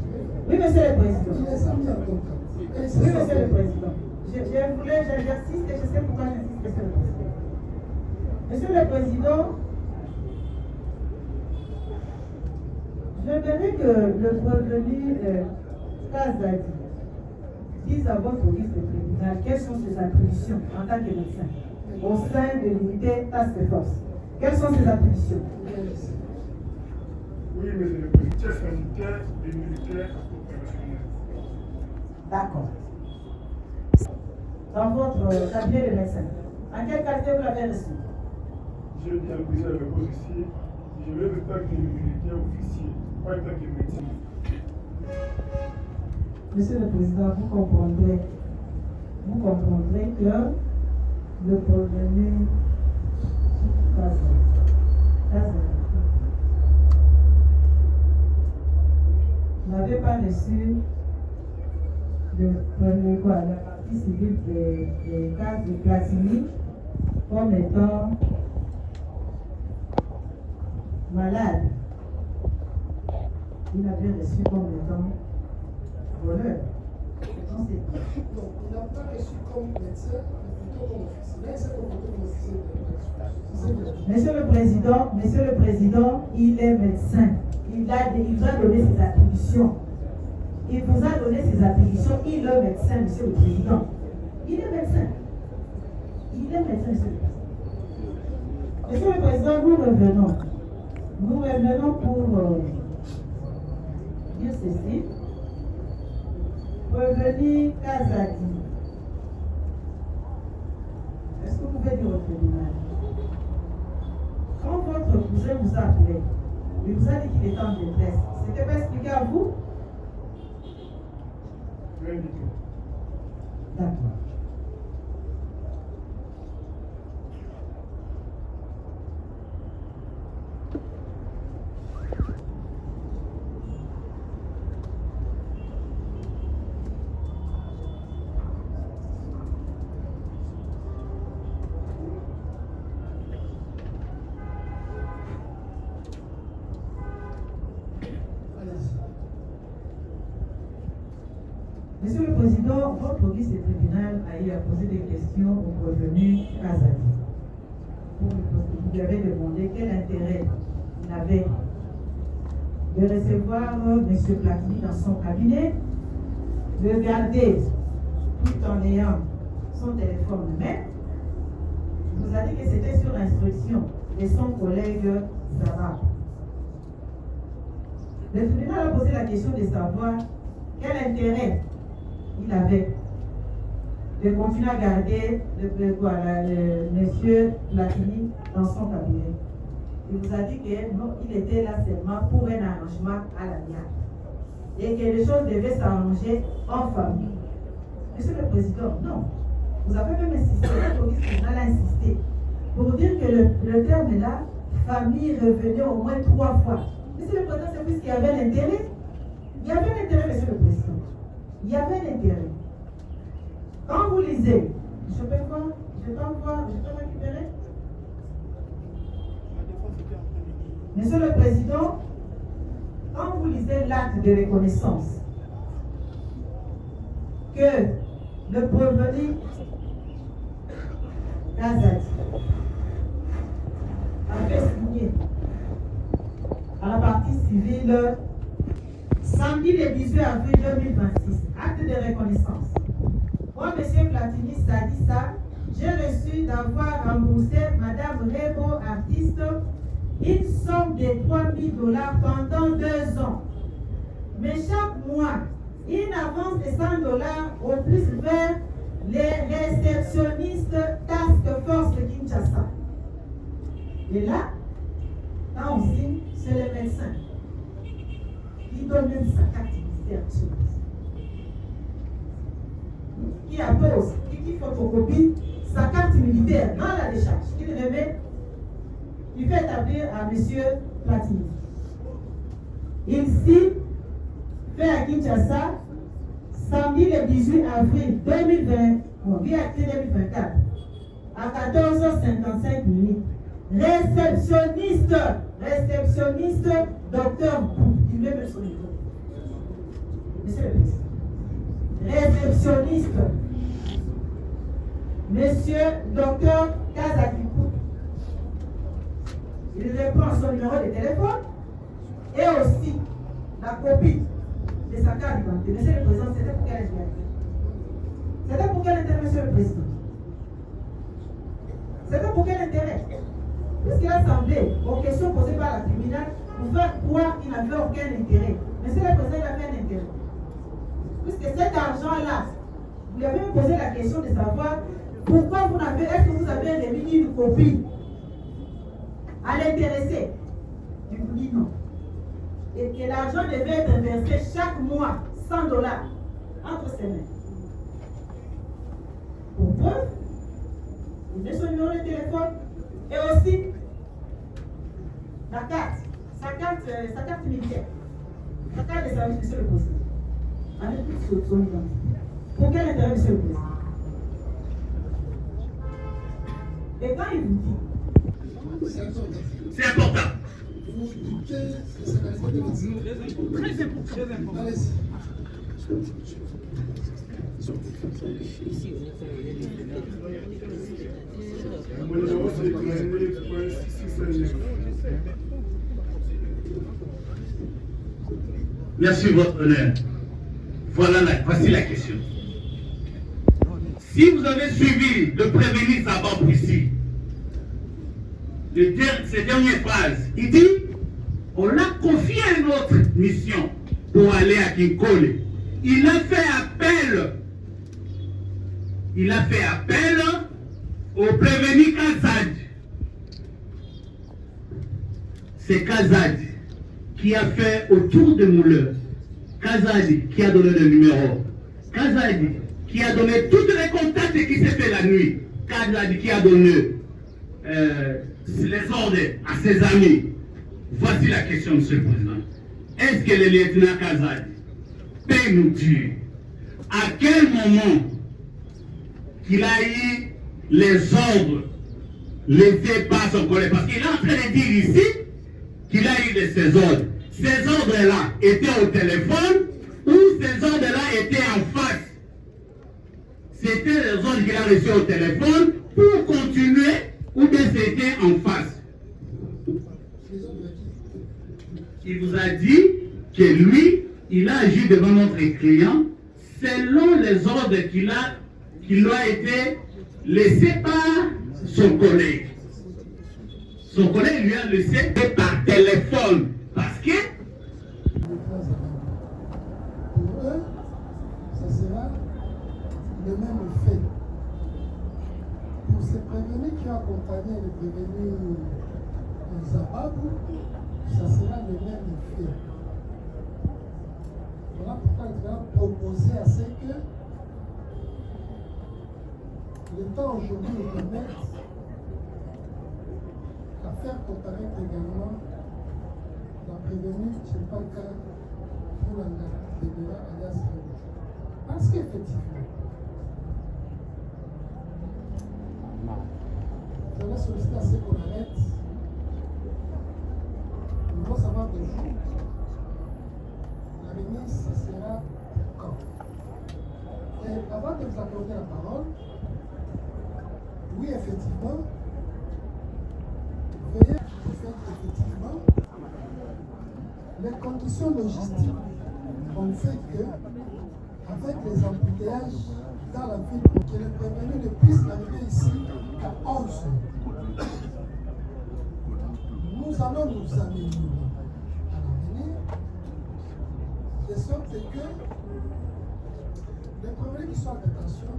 Oui, Monsieur le Président. Il est sans bien compte. Oui, Monsieur le Président. J'insiste et je sais pourquoi j'insiste, Monsieur le Président. Monsieur le Président, j'aimerais que le prévenu Kazadi dise à votre police de tribunal quelles sont ses attributions en tant que médecin au sein de l'unité Task Force. Quelles sont ses attributions? Oui, mais c'est le comité sanitaire et militaire opérationnel. D'accord. Dans votre cabinet de médecin, en quelle qualité vous l'avez reçu? Je dis à la cause ici, je vais le faire que militaire officier, pas en tant que médecin. Monsieur le Président, vous comprendrez que le prévenu n'avait pas reçu la partie civile des gaz de Platini comme étant malade. Il avait reçu comme étant voleur. Non, il n'a pas reçu comme médecin, mais plutôt comme officier. Monsieur le Président, il est médecin. Il vous a donné ses attributions. Il vous a donné ses attributions. Il est médecin, Monsieur le Président. Il est médecin. Il est médecin, Monsieur le Président. Monsieur le Président, nous revenons. Nous revenons pour dire ceci. Revenir Kazadi. Est-ce que vous pouvez dire au tribunal? Quand votre cousin vous a appelé, il vous a dit qu'il était en détresse, c'était pas expliqué à vous? Rien du tout. D'accord. Monsieur le Président, votre liste de tribunal a eu à poser des questions au revenu Kazadi. Vous lui avez demandé quel intérêt il avait de recevoir M. Platini dans son cabinet, de garder tout en ayant son téléphone en main. Il vous a dit que c'était sur instruction de son collègue Zaba. Le tribunal a posé la question de savoir quel intérêt il avait de continuer à garder monsieur Platini dans son cabinet. Il vous a dit qu'il était là seulement pour un arrangement à l'amiable et que les choses devaient s'arranger en famille. Monsieur le Président, non. Vous avez même insisté, la police tribunal a insisté pour dire que le terme là, famille, revenait au moins 3 fois. Monsieur le Président, c'est puisqu'il y avait l'intérêt. Il y avait un intérêt, Monsieur le Président. Il y avait un intérêt. Quand vous lisez, je peux récupérer. Monsieur le Président, quand vous lisez l'acte de reconnaissance que le prévenu Kazadi avait signé à la partie civile samedi le 18 avril 2026, acte de reconnaissance. Moi, M. Platini Sadissa, j'ai reçu d'avoir remboursé Mme Rebo, artiste, une somme de $3000 pendant 2 ans. Mais chaque mois, une avance de $100 au plus vers les réceptionnistes Task Force de Kinshasa. Et là, quand on signe, c'est le médecin qui donne même sa carte militaire qui appose, qui photocopie sa carte militaire dans la décharge, qu'il remet, il fait établir à M. Platini. Il signe, fait à Kinshasa, samedi le 18 avril 2024, à 14h55. Réceptionniste, docteur Bou, il met même son niveau. Monsieur le Président. Réceptionniste, Monsieur Docteur Kazadi. Il reprend son numéro de téléphone et aussi la copie de sa carte d'identité. Monsieur le Président, c'était pour quel intérêt? C'était pour quel intérêt, Monsieur le Président? C'était pour quel intérêt? Puisqu'il a semblé aux questions posées par la tribunal pour faire croire qu'il n'avait aucun intérêt. Monsieur le Président, il avait un intérêt. Puisque cet argent-là, vous lui avez posé la question de savoir pourquoi vous n'avez, est-ce que vous avez remis une copie à l'intéressé? Il vous dit non. Et que l'argent devait être versé chaque mois, $100 entre ses mains. Pour preuve, il met son numéro de téléphone et aussi la carte, sa carte militaire, sa carte de service, Monsieur le Président. Avec toute son identité. Pour quel intérêt, Monsieur le Président? Et quand il vous dit, c'est important. Vous doutez de sa qualité de médecin. Très important. Allez-y. Merci, votre honneur. Voici la question. Si vous avez suivi le prévenu Zababou ici, ces dernières phrases, il dit, on l'a confié à une autre mission pour aller à Kinkole. Il a fait appel au prévenu Kazad. C'est Kazad qui a fait autour de Mouleur. Kazad qui a donné le numéro. Kazad qui a donné tous les contacts qui s'est fait la nuit. Kazad qui a donné les ordres à ses amis. Voici la question, Monsieur le Président. Est-ce que le lieutenant Kazad peut nous dire à quel moment qu'il a eu les ordres levés par son collègue? Parce qu'il est en train de dire ici qu'il a eu de ces ordres. Ces ordres-là étaient au téléphone ou ces ordres-là étaient en face? C'était les ordres qu'il a reçus au téléphone pour continuer ou bien c'était en face? Il vous a dit que lui, il a agi devant notre client selon les ordres qui lui a été laissés par son collègue. Son collègue lui a laissé par téléphone. Parce que pour eux, ça sera le même fait. Pour ces prévenus qui ont accompagné les prévenus Zababou, ça sera le même fait. Voilà pourquoi il va proposer à ce que le temps aujourd'hui nous permette à faire comparaître également la prévenue, ce n'est pas le cas pour la Debera alias Rémi. Parce qu'effectivement, je vais solliciter à ce qu'on arrête. Nous devons savoir de jour. La remise, ça sera quand? Et avant de vous accorder la parole, oui, effectivement, veuillez faire effectivement les conditions logistiques ont fait que, avec les embouteillages dans la ville, pour que les prévenus ne puissent arriver ici qu'à 11 heures. Nous allons nous améliorer à l'avenir, de sorte que les prévenus qui sont en détention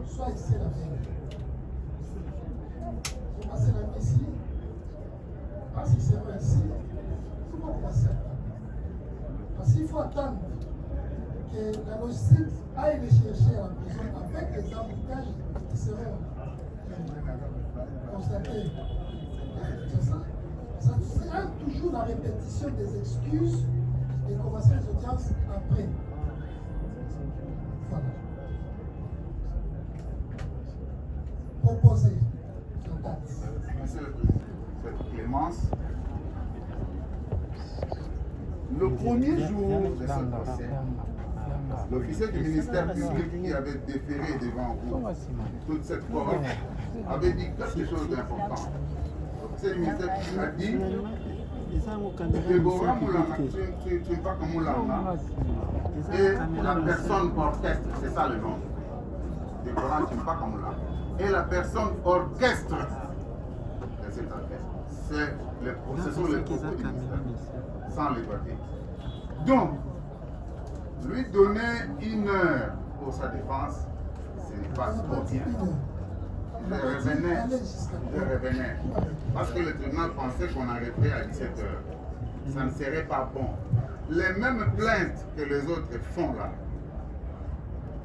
soient ici la veille. Vous passez la nuit ici, parce qu'ils seront ici, tout le monde passe. Parce qu'il faut attendre que la logistique aille les chercher à la prison avec les embouteillages qui seront constatés. C'est ça. Ça sera toujours la répétition des excuses et commencer les audiences après. Voilà. Proposer la date. Monsieur le Président, cette clémence, le premier jour de ce procès, l'officier du ministère public qui avait déféré devant vous toute cette parole avait dit quelque chose d'important. L'officier du ministère public a dit Déborah Moulanga, tu n'es pas comme Moulanga, et la personne orchestre, c'est ça le nom. Déborah, tu n'es pas comme Moulanga. Et la personne orchestre de cette affaire, ce sont les propos du ministère, sans les voter. Donc, lui donner 1 heure pour sa défense, ce n'est pas sportif. Je revenais. Parce que le tribunal pensait qu'on arrêterait à 17 heures. Ça ne serait pas bon. Les mêmes plaintes que les autres font là,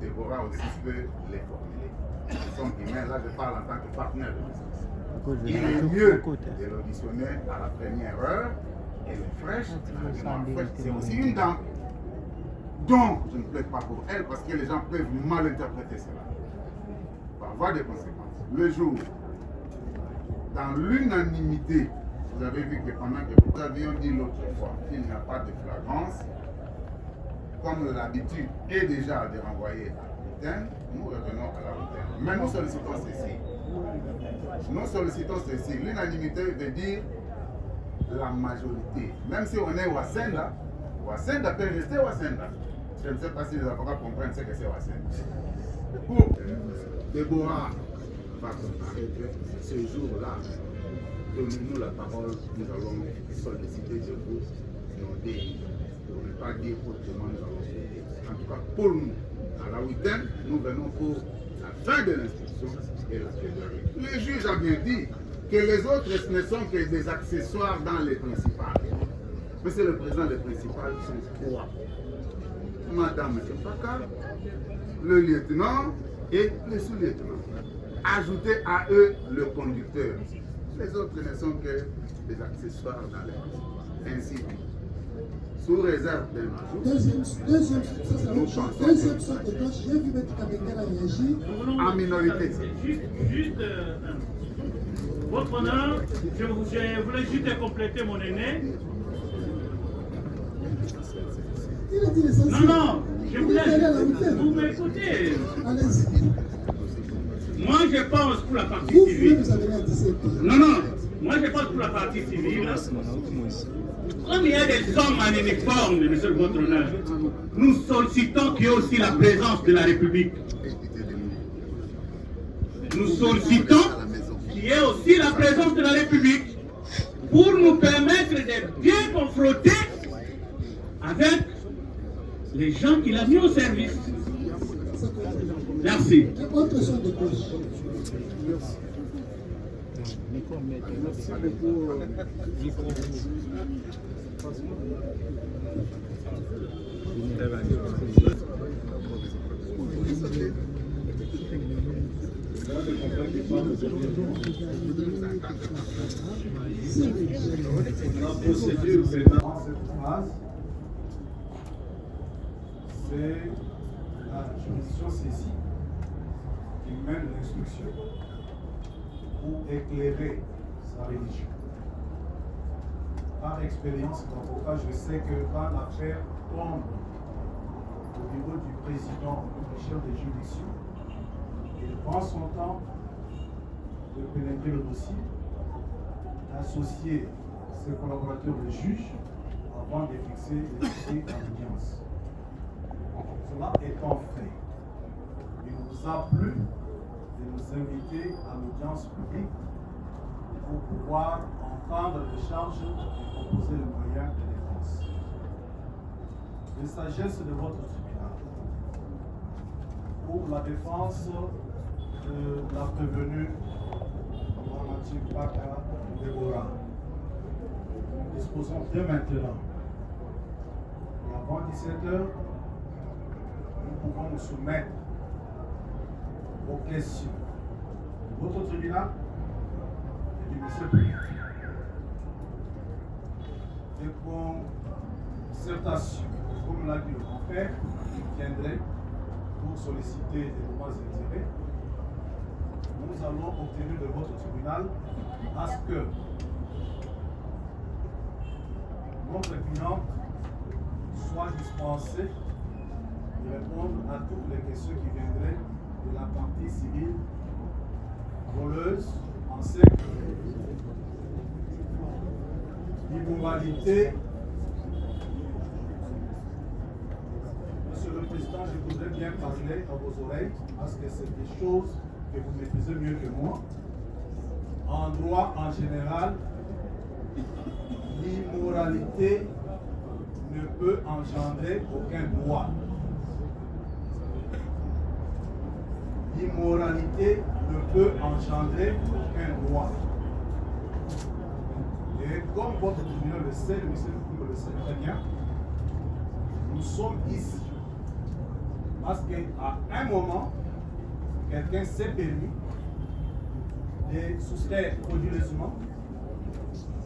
Déborah aussi peut les formuler. Ils sont humains, là je parle en tant que partenaire de justice. Il est mieux de l'auditionner à la première heure et les fraîches, c'est aussi une dame. Donc, je ne plaide pas pour elle parce que les gens peuvent mal interpréter cela. Par voie de conséquence, le jour dans l'unanimité, vous avez vu que pendant que nous avions dit l'autre fois qu'il n'y a pas de flagrance, comme l'habitude est déjà de renvoyer à l'antenne, nous revenons à la routine. Mais nous sollicitons ceci. Nous sollicitons ceci. L'unanimité veut dire la majorité. Même si on est Wasenda peut rester Wasenda. Je ne sais pas si les avocats comprennent ce que c'est Wasenda. Pour Déborah va comparaître ce jour-là, donnez-nous la parole, nous allons solliciter de vous nos délits. Pour ne pas dire autrement, nous allons solliciter. En tout cas, pour nous, à la week-end, nous venons pour la fin de l'instruction et la plaidoirie. Le juge a bien dit que les autres ne sont que des accessoires dans les principales. Monsieur le Président, les principales sont trois. Madame Chepaka, le lieutenant et le sous-lieutenant. Ajoutez à eux le conducteur. Les autres ne sont que des accessoires dans les principales. Ainsi, sous réserve d'un ajout, Deuxième sorte de gauche, j'ai vu M. Kabengela réagir. En minorité. Juste votre honneur, je voulais juste compléter mon aîné. Il a dit l'essentiel. Non, je voulais. Vous m'écoutez. Allez-y. Moi, je pense pour la partie civile. Vous avez à 17 ans. Non, moi, je pense pour la partie civile. Comme il y a des hommes en uniforme, monsieur votre honneur, nous sollicitons qu'il y ait aussi la présence de la République. Nous sollicitons qu'il y ait aussi la présence de la République pour nous permettre de bien confronter avec les gens qu'il a mis au service. Merci. Autre sorte de gauche. La procédure dans cette phase, c'est la juridiction saisie qui mène l'instruction pour éclairer sa religion. Par expérience d'avocat, je sais que quand l'affaire tombe au niveau du président ou du chef de juridiction, il prend son temps de pénétrer le dossier, d'associer ses collaborateurs de juge avant de fixer le dossier en audience. Cela étant fait, il nous a plu de nous inviter à l'audience publique pour pouvoir entendre les charges et proposer les moyens de défense. De sagesse de votre tribunal, pour la défense de la prévenue Mme Baka Déborah, nous disposons dès maintenant, et avant 17h, nous pouvons nous soumettre aux questions de votre tribunal et du monsieur le président. Des concertations, comme l'a dit le confrère, viendrait pour solliciter des droits et intérêts. Nous allons obtenir de votre tribunal à ce que notre client soit dispensé de répondre à toutes les questions qui viendraient de la partie civile voleuse en sec. L'immoralité. Monsieur le Président, je voudrais bien parler à vos oreilles parce que c'est des choses que vous maîtrisez mieux que moi. En droit en général, l'immoralité ne peut engendrer aucun droit. L'immoralité ne peut engendrer aucun droit. Et comme votre tribunal le sait, le monsieur le sait très bien, nous sommes ici parce qu'à un moment, quelqu'un s'est permis de soustraire frauduleusement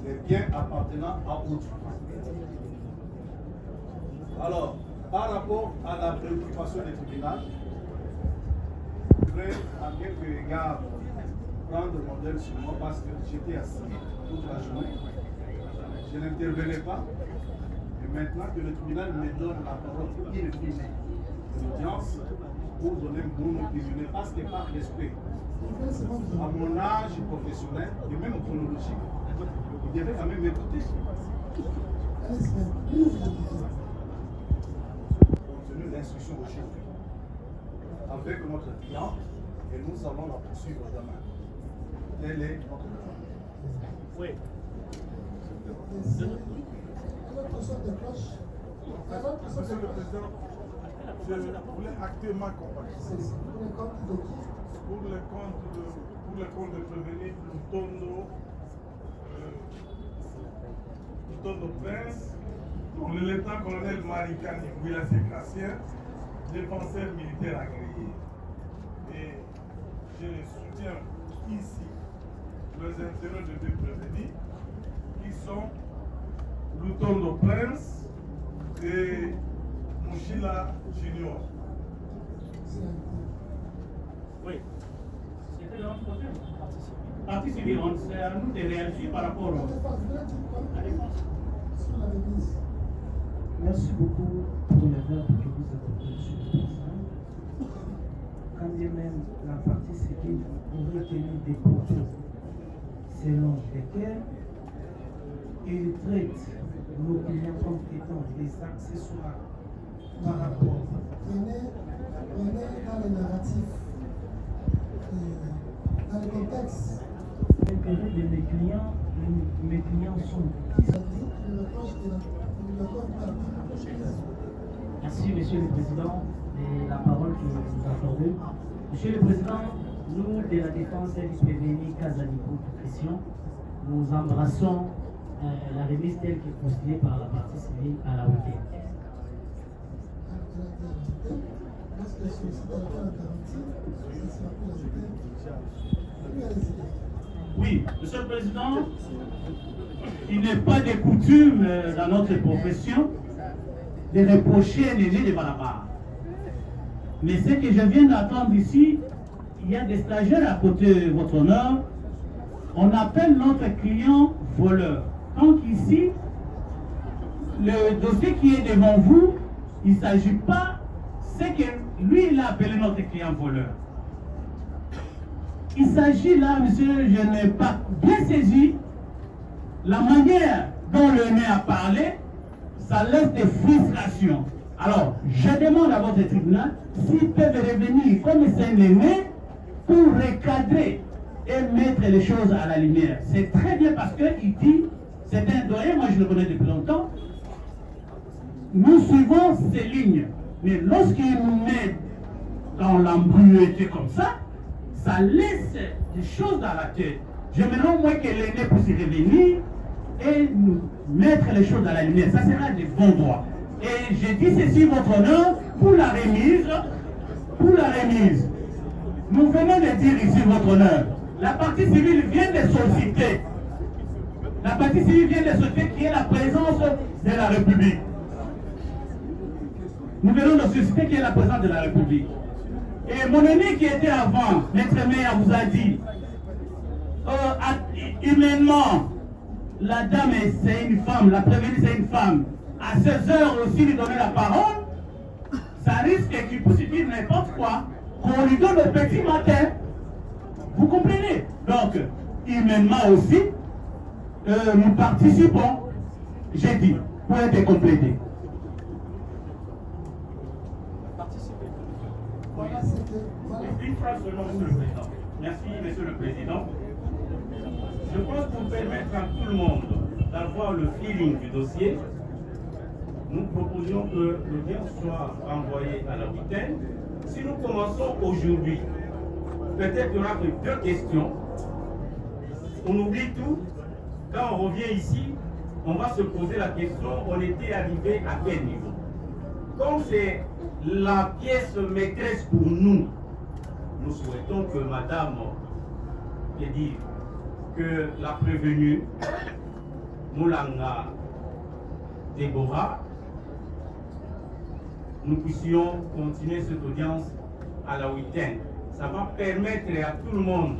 les biens appartenant à autrui. Alors, par rapport à la préoccupation du tribunal, je voudrais à quelques égards prendre modèle sur moi parce que j'étais assis toute la journée. Je n'intervenais pas. Et maintenant que le tribunal me donne la parole pour une fine audience, pour donner mon opinion, parce que par respect à mon âge professionnel et même chronologique, il devait quand même m'écouter. Contenu d'instruction au chef avec notre client et nous allons la poursuivre demain. Tel est notre plan. Oui. Monsieur le Président, je voulais acter ma compagnie. Pour le compte de prévenir Lutondo Prince, pour le lieutenant-colonel Marikani Wilasé Grassien, défenseur militaire agréé. Et je soutiens ici les intérêts de deux prévenus qui sont Lutondo Prince et Mouchila Junior. Oui. C'était notre côté. Partie civile, c'est à nous de réagir par rapport à la défense. Merci beaucoup pour les verbes que vous apportez, Monsieur le Président. Quand bien même la partie civile aurait tenu des propos selon lesquels il traite nos clients comme étant des accessoires par rapport. Prenez dans le narratif, dans le contexte. L'intérêt de mes clients sont. Merci, Monsieur le Président, de la parole que vous accordez. Monsieur le Président, nous de la défense et du prévenu Casanico Christian, nous embrassons la remise telle qu'elle est postulée par la partie civile à la hauteur. Oui, Monsieur le Président, il n'est pas de coutume dans notre profession de reprocher les nez de Balabar. Mais ce que je viens d'entendre ici, il y a des stagiaires à côté de votre honneur. On appelle notre client voleur. Donc ici, le dossier qui est devant vous, il ne s'agit pas de ce que lui, il a appelé notre client voleur. Il s'agit là, monsieur, je n'ai pas bien saisi la manière dont le nez a parlé, ça laisse des frustrations. Alors, je demande à votre tribunal s'ils peuvent revenir comme c'est un aîné pour recadrer et mettre les choses à la lumière. C'est très bien parce qu'il dit, c'est un doyen, moi je le connais depuis longtemps, nous suivons ces lignes. Mais lorsqu'il nous met dans l'embrouillé comme ça laisse des choses dans la tête. J'aimerais au moins que l'aîné puisse revenir et nous mettre les choses dans la lumière. Ça sera des bons droits. Et je dis ceci, votre honneur, pour la remise. Nous venons de dire ici, votre honneur, la partie civile vient de solliciter. La partie civile vient de solliciter qui est la présence de la République. Nous venons de solliciter qui est la présence de la République. Et mon aîné qui était avant, maître maire vous a dit, humainement, la dame c'est une femme, la prévenue c'est une femme. À 16 heures aussi lui donner la parole, ça risque qu'il puisse dire n'importe quoi, qu'on lui donne au petit matin. Vous comprenez? Donc, humainement aussi, nous participons, j'ai dit, pour être complété. Une phrase seulement, Monsieur le Président. Merci, Monsieur le Président. Je pense pour permettre à tout le monde d'avoir le feeling du dossier, nous proposions que l'audience soit envoyée à la huitaine. Si nous commençons aujourd'hui, peut-être il n'y aura que 2 questions. On oublie tout. Quand on revient ici, on va se poser la question, on était arrivé à quel niveau? Comme c'est la pièce maîtresse pour nous, nous souhaitons que Madame, que la prévenue, Moulanga Déborah, nous puissions continuer cette audience à la huitaine. Ça va permettre à tout le monde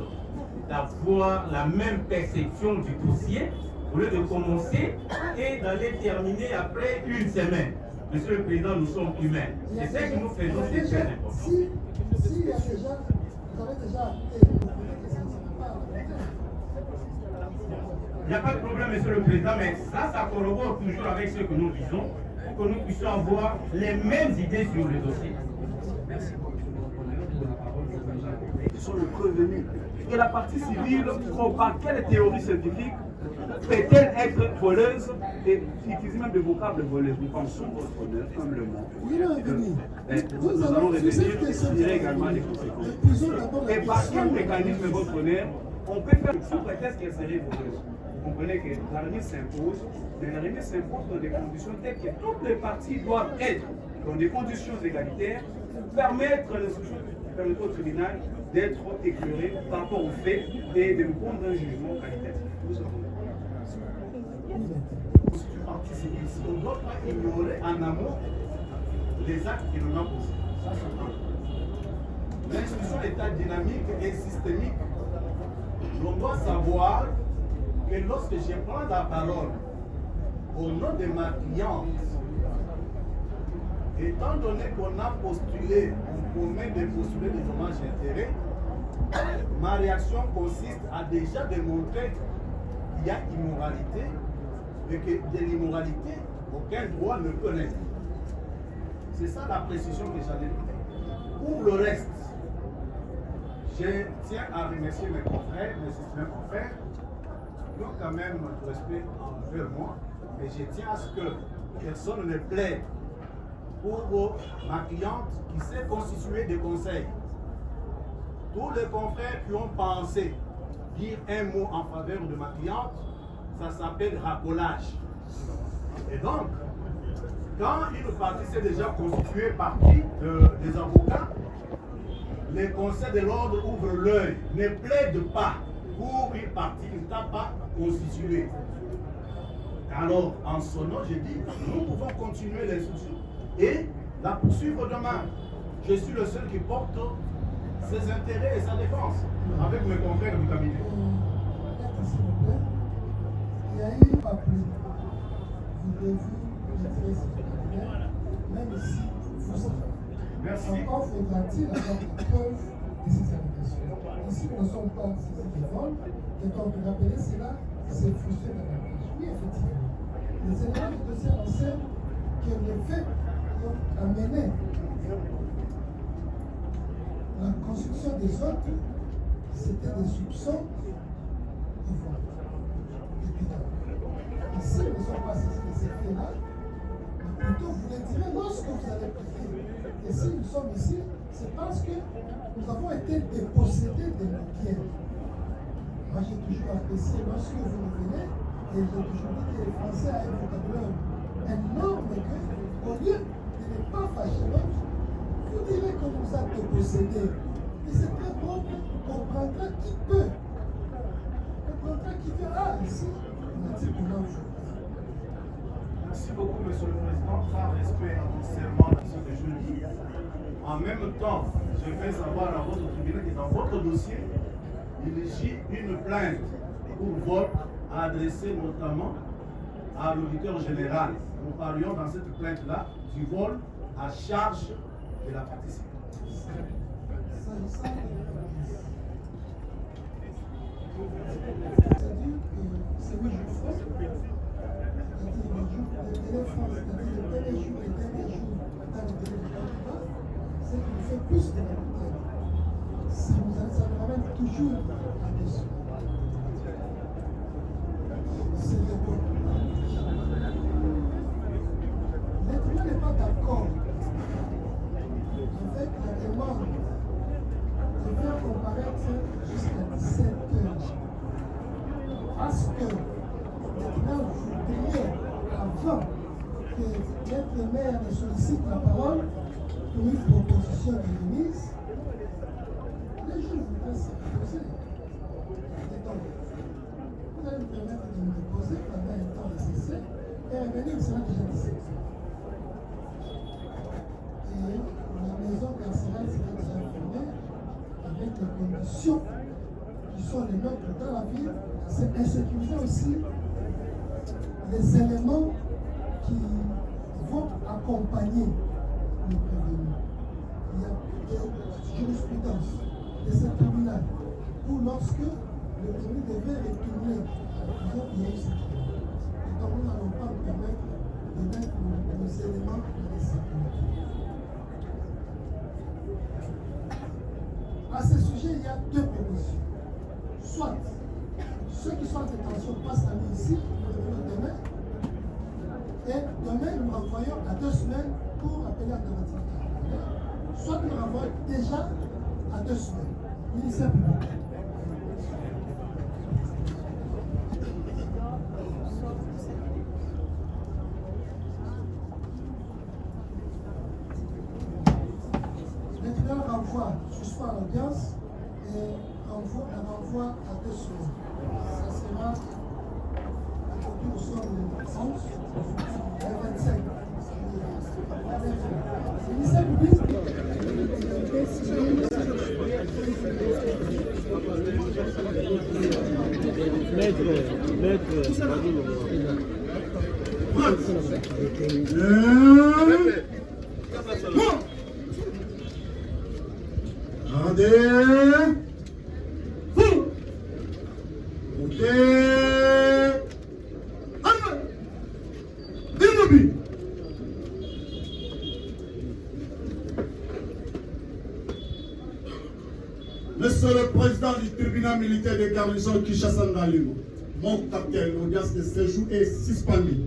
d'avoir la même perception du dossier au lieu de commencer et d'aller terminer après une semaine. Monsieur le Président, nous sommes humains. C'est ce que nous faisons, c'est très important. Si il y a déjà, vous avez déjà il n'y a pas de problème, Monsieur le Président, mais ça corrobore toujours avec ce que nous disons, pour que nous puissions avoir les mêmes idées sur le dossier. Merci. Ils sont le prévenu. Et la partie civile compare quelle théorie scientifique peut-elle être voleuse et utiliser même des vocables voleuses. Nous pensons votre honneur humblement. Nous allons revenir et tirer également les conséquences. Et par quel mécanisme, votre honneur, on peut faire sous prétexte qu'elle serait voleuse. Vous comprenez que la remise s'impose, mais la remise s'impose dans des conditions telles que toutes les parties doivent être dans des conditions égalitaires, permettre à l'instruction au tribunal d'être éclairé par rapport aux faits et de nous prendre un jugement qualitatif. Nous avons on ne doit pas ignorer en amont les actes que l'on a posés. Ça, c'est l'institution d'état dynamique et systémique. L'on doit savoir que lorsque je prends la parole au nom de ma cliente, étant donné qu'on a postulé, on promet de postuler des dommages et intérêts, ma réaction consiste à déjà démontrer qu'il y a immoralité et que de l'immoralité, aucun droit ne peut naître. C'est ça la précision que j'allais donner. Pour le reste, je tiens à remercier mes confrères, mes estimables confrères, qui ont quand même du respect envers moi, mais je tiens à ce que personne ne plaide pour ma cliente qui s'est constituée de conseils. Tous les confrères qui ont pensé dire un mot en faveur de ma cliente, ça s'appelle racolage. Et donc, quand une partie s'est déjà constituée partie des avocats, les conseils de l'ordre ouvrent l'œil, ne plaident pas pour une partie qui ne t'a pas constituée. Alors, en son nom, je dis, nous pouvons continuer l'instruction et la poursuivre demain. Je suis le seul qui porte ses intérêts et sa défense avec mes confrères du cabinet. Il y a eu pas plus. Vous devez même si vous encore faudra-t-il avoir la preuve de ces allégations. Ici, nous ne sommes pas saisis de vol, et quand vous rappelez cela, c'est frustré davantage. Oui, effectivement. Les éléments du dossier enseignent que les faits qui ont amené la construction des autres, c'était des soupçons de vol. Ici, nous ne sommes pas saisis de ces faits-là, mais plutôt vous les direz lorsque vous allez prier. Et si nous sommes ici, c'est parce que nous avons été dépossédés de nos biens. Moi, j'ai toujours apprécié lorsque vous revenez, et j'ai toujours dit que les Français ont un vocabulaire énorme, que au lieu de ne pas fâcher l'autre, vous direz qu'on nous a dépossédés. Et c'est très bon, on prendra qui peut. On prendra qui peut. Ah, ici, on a dit qu'on a aujourd'hui. Merci beaucoup, Monsieur le Président, par respect à mon serment de ce que je dis. En même temps, je fais savoir à votre tribunal que dans votre dossier, il y a une plainte pour vol adressée notamment à l'auditeur général. Nous parlions dans cette plainte-là du vol à charge de la partie civile. C'est oui, je fais. Le premier jour et le dernier jour dans le délai de combat, c'est qu'il fait plus de la bouteille. Ça nous ramène toujours à des c'est de bon. L'être humain n'est pas d'accord avec la demande de faire comparaître jusqu'à 17 heures. Parce que maintenant, vous voudriez avant que l'être maire ne sollicite la parole pour une proposition de remise, les gens voudraient se reposer. Et donc, vous allez me permettre de me reposer pendant un temps nécessaire et revenir, sera déjà 17 heures. Et la maison carcérale sera déjà fermée avec les conditions qui sont les nôtres dans la ville, c'est insécuriser aussi les éléments qui vont accompagner les prévenus. Il y a des jurisprudences, des tribunaux, où lorsque le prévenu devait retourner à la prison, il y a eu sécurité. Et donc nous n'allons pas nous permettre de mettre nos éléments dans les sécurités. À ce sujet, il y a deux propositions. Soit ceux qui sont en détention passent la nuit ici, demain, et demain nous renvoyons à 2 semaines pour appeler alternative. Soit nous renvoyons déjà à 2 semaines. Ministère public. Le tribunal renvoie, suspend l'audience et renvoie à 2 semaines. Ça sera aujourd'hui au soir le 11, le 25. Ministère public. Monsieur le président du tribunal militaire de garnison Kinshasa Ngalimu, mon capitaine, l'audience de séjour est suspendue.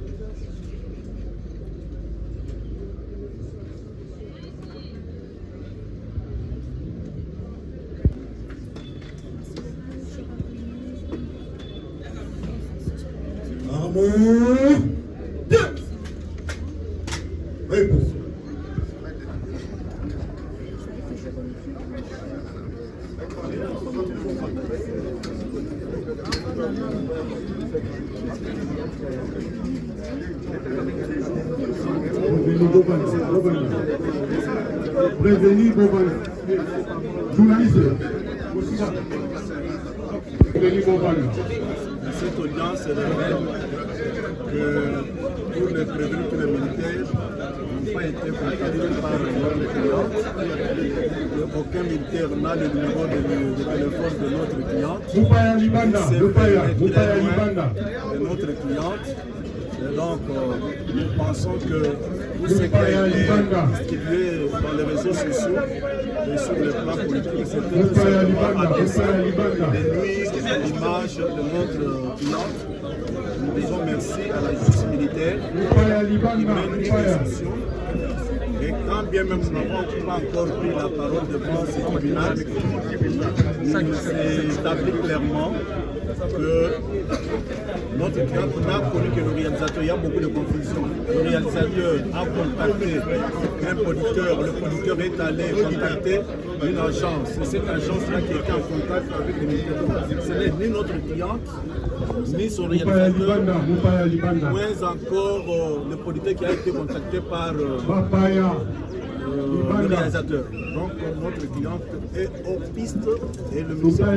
Amour. Réponse. Prévenir Bobana. Journaliste. Prévenir Bobana. Cette audience révèle que tous les prévenus, tous les militaires n'ont pas été contactés par notre client. Aucun militaire n'a le numéro de téléphone de notre cliente. De notre cliente. Et donc, nous pensons que tout ce qui a été distribué dans les réseaux sociaux et sur le plan politique, c'est tout simplement à dessein de nuire l'image de notre cliente. Nous disons merci à la justice militaire qui mène une discussion. Et quand bien même nous n'avons pas encore pris la parole devant ce tribunal, il s'établit clairement que notre client n'a connu que le réalisateur. Il y a beaucoup de confusion. Le réalisateur a contacté un producteur. Le producteur est allé contacter une agence. C'est cette agence-là qui était en contact avec les militaires. Ce n'est ni notre cliente, ni son réalisateur, moins encore le producteur qui a été contacté par le réalisateur. Donc notre cliente est hors piste et le ministère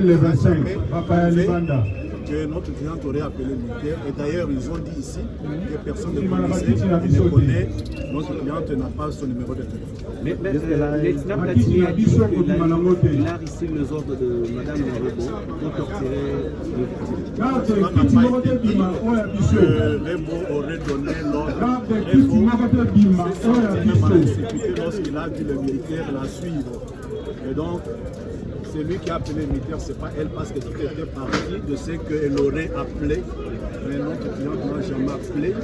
que notre cliente aurait appelé le militaire. Et d'ailleurs, ils ont dit ici que personne ne connaît. Notre cliente n'a pas son numéro de téléphone. Mais l'État Platini a dit qu'il a reçu les ordres de Mme Rebo pour torturer le Rebo aurait donné l'ordre. Rebo s'est senti même en insécurité lorsqu'il a vu le militaire la suivre. Et donc, c'est lui qui a appelé le militaire, ce n'est pas elle, parce que tout était parti de ce qu'elle aurait appelé. Mais notre cliente n'a jamais appelé.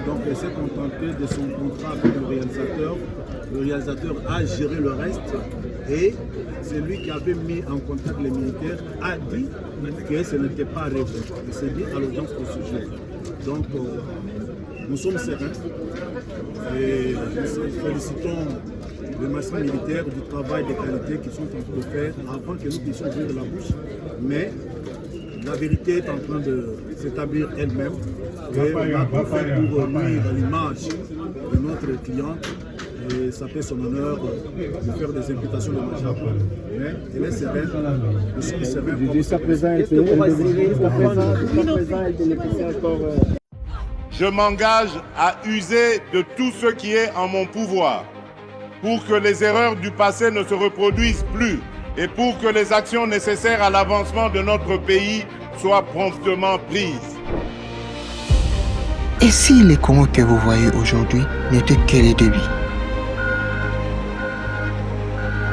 Donc elle s'est contentée de son contrat avec le réalisateur. Le réalisateur a géré le reste. Et celui qui avait mis en contact les militaires a dit que ce n'était pas Rebo. Il s'est dit à l'audience au sujet. Donc nous sommes sereins. Et nous félicitons les massifs militaires du travail de qualité qu'ils sont en train de faire avant que nous puissions ouvrir la bouche. Mais la vérité est en train de s'établir elle-même. Et on a tout fait pour nuire l'image de notre cliente. et ça fait son honneur de faire des imputations de majeur. Mais elle est sereine, nous sommes sereins. Jusqu'à présent, elle bénéficie encore. Je m'engage à user de tout ce qui est en mon pouvoir pour que les erreurs du passé ne se reproduisent plus et pour que les actions nécessaires à l'avancement de notre pays soient promptement prises. Et si les Congos que vous voyez aujourd'hui n'étaient que les débuts?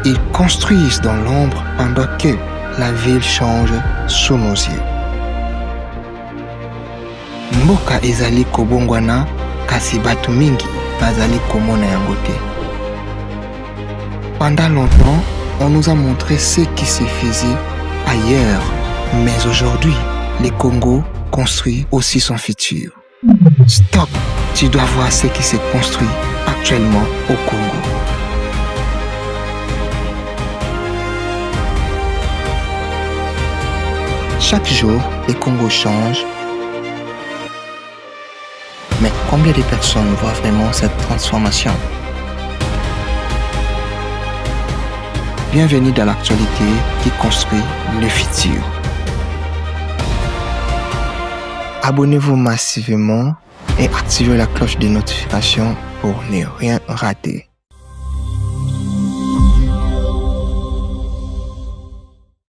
Ils construisent dans l'ombre pendant que la ville change sous nos yeux. Mboka ezali kobongwana kasi batu mingi bazali komona yango te. Pendant longtemps, on nous a montré ce qui se faisait ailleurs. Mais aujourd'hui, le Congo construit aussi son futur. Stop, tu dois voir ce qui se construit actuellement au Congo. Chaque jour, le Congo change. Mais combien de personnes voient vraiment cette transformation? Bienvenue dans l'actualité qui construit le futur. Abonnez-vous massivement et activez la cloche de notification pour ne rien rater.